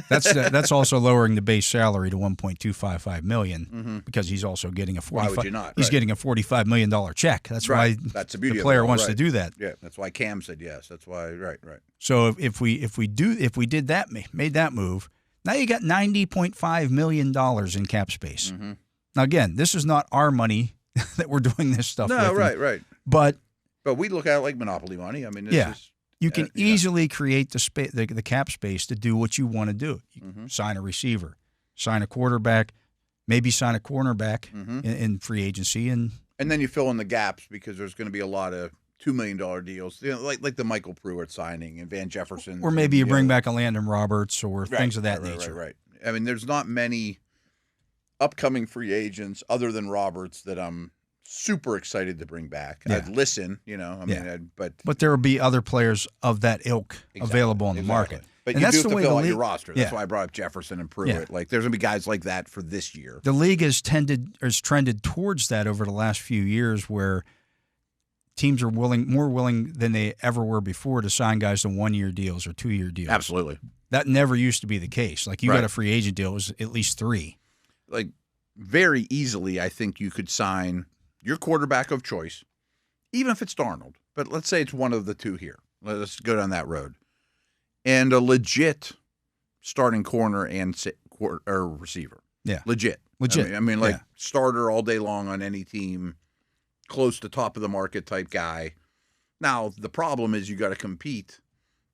that's also lowering the base salary to $1.255 million because he's also getting a Why would you not? He's getting a $45 million check. That's why that's the beauty the player of it. wants to do that. Yeah, that's why Cam said yes. That's why. Right. So if we did that, made that move, now you got $90.5 million in cap space. Mm-hmm. Now again, this is not our money that we're doing this stuff. No, with. Right. But we look at it like monopoly money. I mean, it's you can easily create the cap space to do what you want to do. You can sign a receiver, sign a quarterback, maybe sign a cornerback in free agency, and then you fill in the gaps because there's going to be a lot of $2 million deals, like the Michael Pruitt signing and Van Jefferson, or maybe you bring back a Landon Roberts or things of that nature. Right. I mean, there's not many upcoming free agents other than Roberts that I'm super excited to bring back. Yeah. I'd listen, but there will be other players of that ilk available on the market. But and you that's do have the to way fill the out league, your roster. That's why I brought up Jefferson and Pruitt. Yeah. Like, there's going to be guys like that for this year. The league has trended towards that over the last few years, where teams are more willing than they ever were before to sign guys to 1 year deals or 2 year deals. Absolutely. That never used to be the case. Like you got a free agent deal, it was at least 3. Like very easily, I think you could sign your quarterback of choice, even if it's Darnold. But let's say it's one of the two here. Let's go down that road. And a legit starting corner and receiver. Yeah. Legit. I mean, starter all day long on any team, close to top of the market type guy. Now, the problem is you got to compete.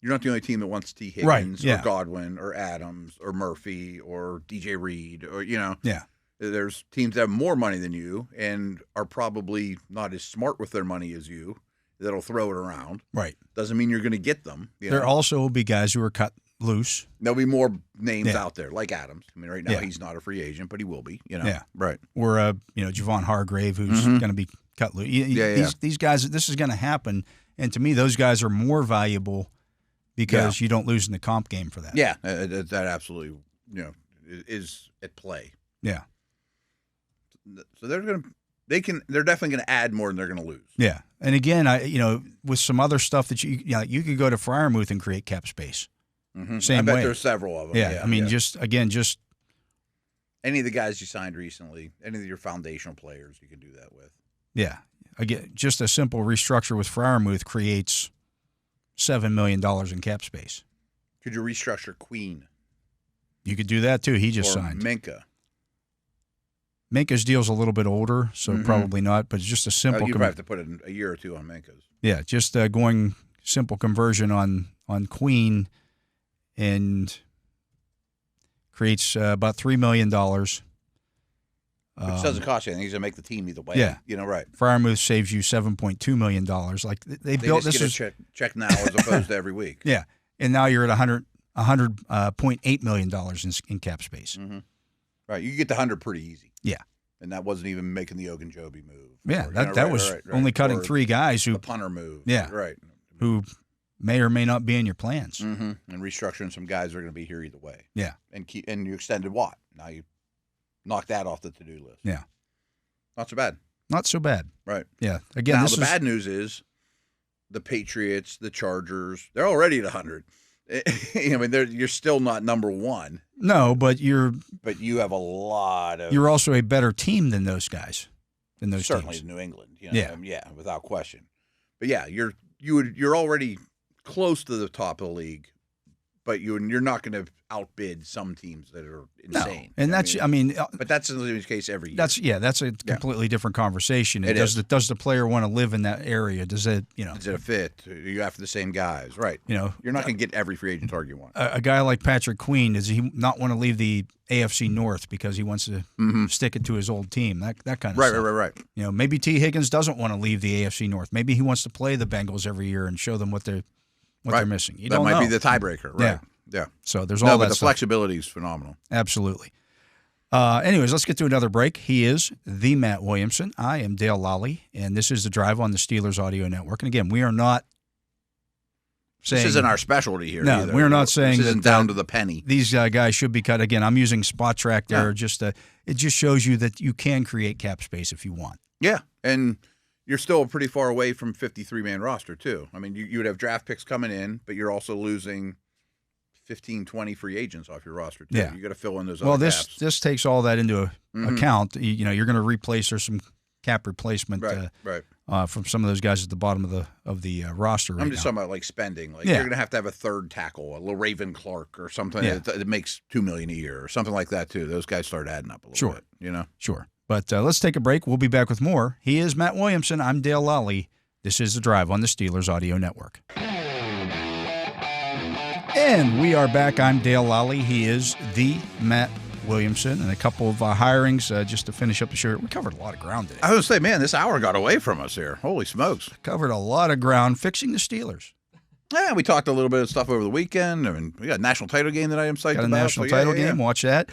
You're not the only team that wants T. Higgins or Godwin or Adams or Murphy or DJ Reed or, Yeah. There's teams that have more money than you and are probably not as smart with their money as you that'll throw it around. Right. Doesn't mean you're going to get them. There also will be guys who are cut loose. There'll be more names out there, like Adams. I mean, right now he's not a free agent, but he will be. Yeah. Right. Or Javon Hargrave, who's going to be cut loose. These guys, this is going to happen, and to me, those guys are more valuable because you don't lose in the comp game for that. Yeah, that absolutely is at play. Yeah. So they're definitely going to add more than they're going to lose. Yeah, and again, with some other stuff that you could go to Freiermuth and create cap space. Mm-hmm. Same I bet way. there's several of them. Yeah, I mean, just any of the guys you signed recently, any of your foundational players, you can do that with. Yeah, again, just a simple restructure with Freiermuth creates $7 million in cap space. Could you restructure Queen? You could do that too. He just signed Minka's deal's a little bit older, so probably not, but it's just a simple. You probably have to put a year or two on Minka's. Yeah, just going simple conversion on Queen and creates about $3 million. Which doesn't cost you anything. He's going to make the team either way. Yeah. Right. Friarmouth saves you $7.2 million. Like they built just this get a check now as opposed to every week. Yeah, and now you're at $100.8 million in cap space. Mm-hmm. Right. You get the 100 pretty easy. Yeah. And that wasn't even making the Ogunjobi move. Yeah, that was only cutting 3 guys who the punter move. Yeah. Right. Who may or may not be in your plans. Mm-hmm. And restructuring some guys who are going to be here either way. Yeah. And you extended Watt. Now you knock that off the to-do list. Yeah. Not so bad. Not so bad. Right. Yeah. Again, now, the bad news is the Patriots, the Chargers, they're already at 100. I mean, you're still not number one. No, but you have a lot of. You're also a better team than those guys. Than those certainly teams. New England. Yeah, without question. But yeah, you're already close to the top of the league, but you're not going to outbid some teams that are insane. No. And but that's the case every year. That's a completely different conversation. Does the player want to live in that area? Does it Is it a fit? Are you after the same guys? Right. You're not going to get every free agent target you want. A guy like Patrick Queen, does he not want to leave the AFC North because he wants to stick it to his old team? That kind of stuff. Right. Maybe T. Higgins doesn't want to leave the AFC North. Maybe he wants to play the Bengals every year and show them what they're missing. That might be the tiebreaker. Right. Yeah. So there's all that the stuff. Flexibility is phenomenal. Absolutely. Anyways, let's get to another break. He is the Matt Williamson. I am Dale Lolley, and this is The Drive on the Steelers Audio Network. And again, we are not saying... This isn't our specialty here No, either. we're not saying this isn't down to the penny. These guys should be cut. Again, I'm using Spot Track there. Yeah. It just shows you that you can create cap space if you want. Yeah, and you're still pretty far away from 53-man roster, too. I mean, you would have draft picks coming in, but you're also losing 15, 20 free agents off your roster, too. Yeah. You got to fill in those other caps. This takes all that into account. You're going to replace, there's some cap replacement from some of those guys at the bottom of the roster right now. I'm just talking about, like, spending. Like, you're going to have a third tackle, a Raven Clark or something that makes $2 million a year or something like that, too. Those guys start adding up a little bit, Sure. But let's take a break. We'll be back with more. He is Matt Williamson. I'm Dale Lolley. This is The Drive on the Steelers Audio Network. And we are back. I'm Dale Lolley. He is the Matt Williamson. And a couple of hirings just to finish up the show. We covered a lot of ground today. I was going to say, man, this hour got away from us here. Holy smokes. Covered a lot of ground fixing the Steelers. Yeah, we talked a little bit of stuff over the weekend. I mean, we got a national title game that I am psyched about. Got a national title game. Watch that.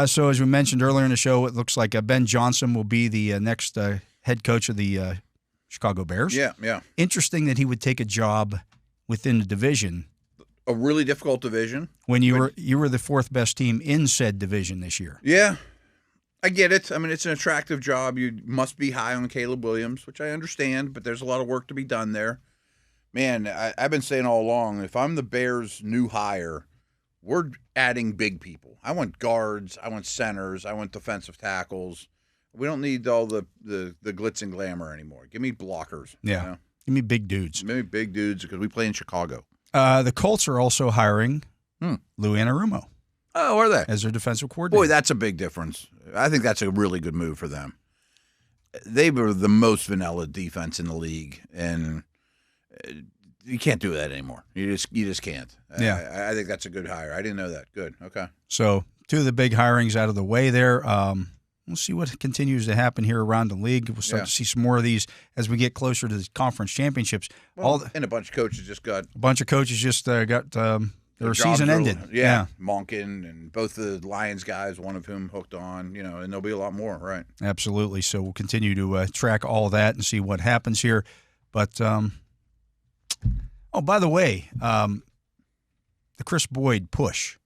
So as we mentioned earlier in the show, it looks like Ben Johnson will be the next head coach of the Chicago Bears. Yeah. Interesting that he would take a job within the division. A really difficult division. When you were the fourth best team in said division this year. Yeah, I get it. I mean, it's an attractive job. You must be high on Caleb Williams, which I understand, but there's a lot of work to be done there. Man, I've been saying all along, if I'm the Bears' new hire, we're adding big people. I want guards. I want centers. I want defensive tackles. We don't need all the glitz and glamour anymore. Give me blockers. Yeah. Give me big dudes. Give me big dudes because we play in Chicago. The Colts are also hiring Lou Anarumo. Oh, are they? As their defensive coordinator. Boy, that's a big difference. I think that's a really good move for them. They were the most vanilla defense in the league, and you can't do that anymore. You just can't. Yeah. I think that's a good hire. I didn't know that. Good. Okay. So 2 of the big hirings out of the way there. We'll see what continues to happen here around the league. We'll start to see some more of these as we get closer to the conference championships. And a bunch of coaches just got their season ended. Yeah. Monken and both the Lions guys, one of whom hooked on, and there'll be a lot more, right? Absolutely. So we'll continue to track all that and see what happens here. But, by the way, the Chris Boyd push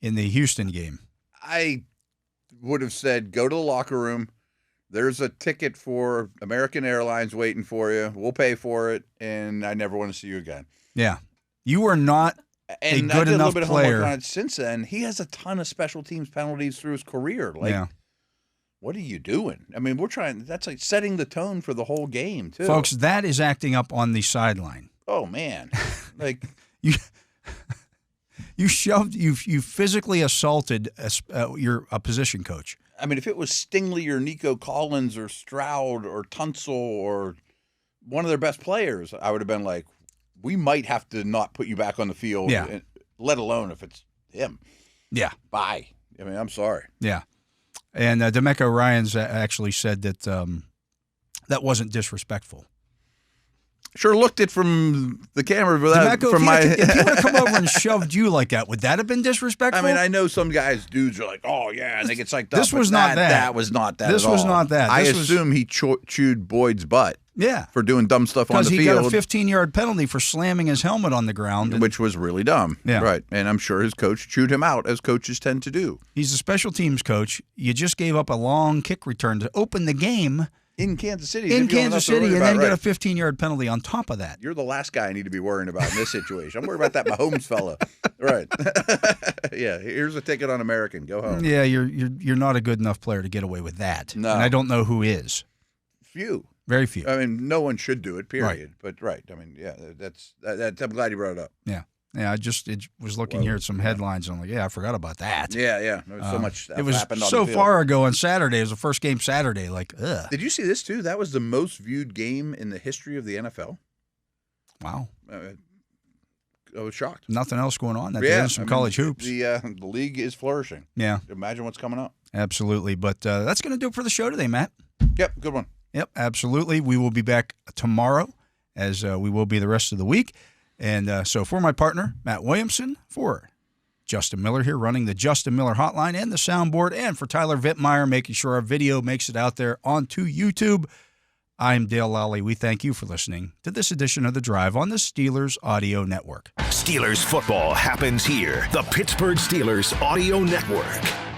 in the Houston game. I would have said, go to the locker room. There's a ticket for American Airlines waiting for you. We'll pay for it, and I never want to see you again. Yeah. You are not a good enough player. A little bit of homework on it since then. He has a ton of special teams penalties through his career. What are you doing? I mean, that's like setting the tone for the whole game, too. Folks, that is acting up on the sideline. Oh, man. You physically assaulted a position coach. I mean, if it was Stingley or Nico Collins or Stroud or Tunsil or one of their best players, I would have been like, we might have to not put you back on the field, let alone if it's him. Yeah. Bye. I mean, I'm sorry. Yeah. And DeMeco Ryans actually said that that wasn't disrespectful. Sure looked it from the camera. DeMeco, if he would have come over and shoved you like that, would that have been disrespectful? I mean, I know some dudes are like, oh, yeah, and they get psyched up. This was not that. That was not that This at was all. not that. I This assume he chewed Boyd's butt. Yeah. For doing dumb stuff on the field. Because he got a 15-yard penalty for slamming his helmet on the ground. Which was really dumb. Yeah. Right. And I'm sure his coach chewed him out, as coaches tend to do. He's a special teams coach. You just gave up a long kick return to open the game. In Kansas City. And then got a 15-yard penalty on top of that. You're the last guy I need to be worrying about in this situation. I'm worried about that Mahomes fella. Right. Yeah, here's a ticket on American. Go home. Yeah, you're not a good enough player to get away with that. No. And I don't know who is. Few. Very few. I mean, no one should do it, period. Right. But, right. I mean, yeah, that's I'm glad you brought it up. Yeah. Yeah, I just was looking here at some headlines, and I'm like, yeah, I forgot about that. Yeah. There was so much stuff it was happened on so the field. far ago on Saturday. It was the first game Saturday. Like, ugh. Did you see this, too? That was the most viewed game in the history of the NFL. Wow. I was shocked. Nothing else going on that day. Some college hoops. The league is flourishing. Yeah. Imagine what's coming up. Absolutely. But that's going to do it for the show today, Matt. Yep, good one. Yep, absolutely. We will be back tomorrow, as we will be the rest of the week. And so for my partner, Matt Williamson, for Justin Miller here running the Justin Miller hotline and the soundboard, and for Tyler Vittmeyer making sure our video makes it out there onto YouTube, I'm Dale Lolley. We thank you for listening to this edition of The Drive on the Steelers Audio Network. Steelers football happens here. The Pittsburgh Steelers Audio Network.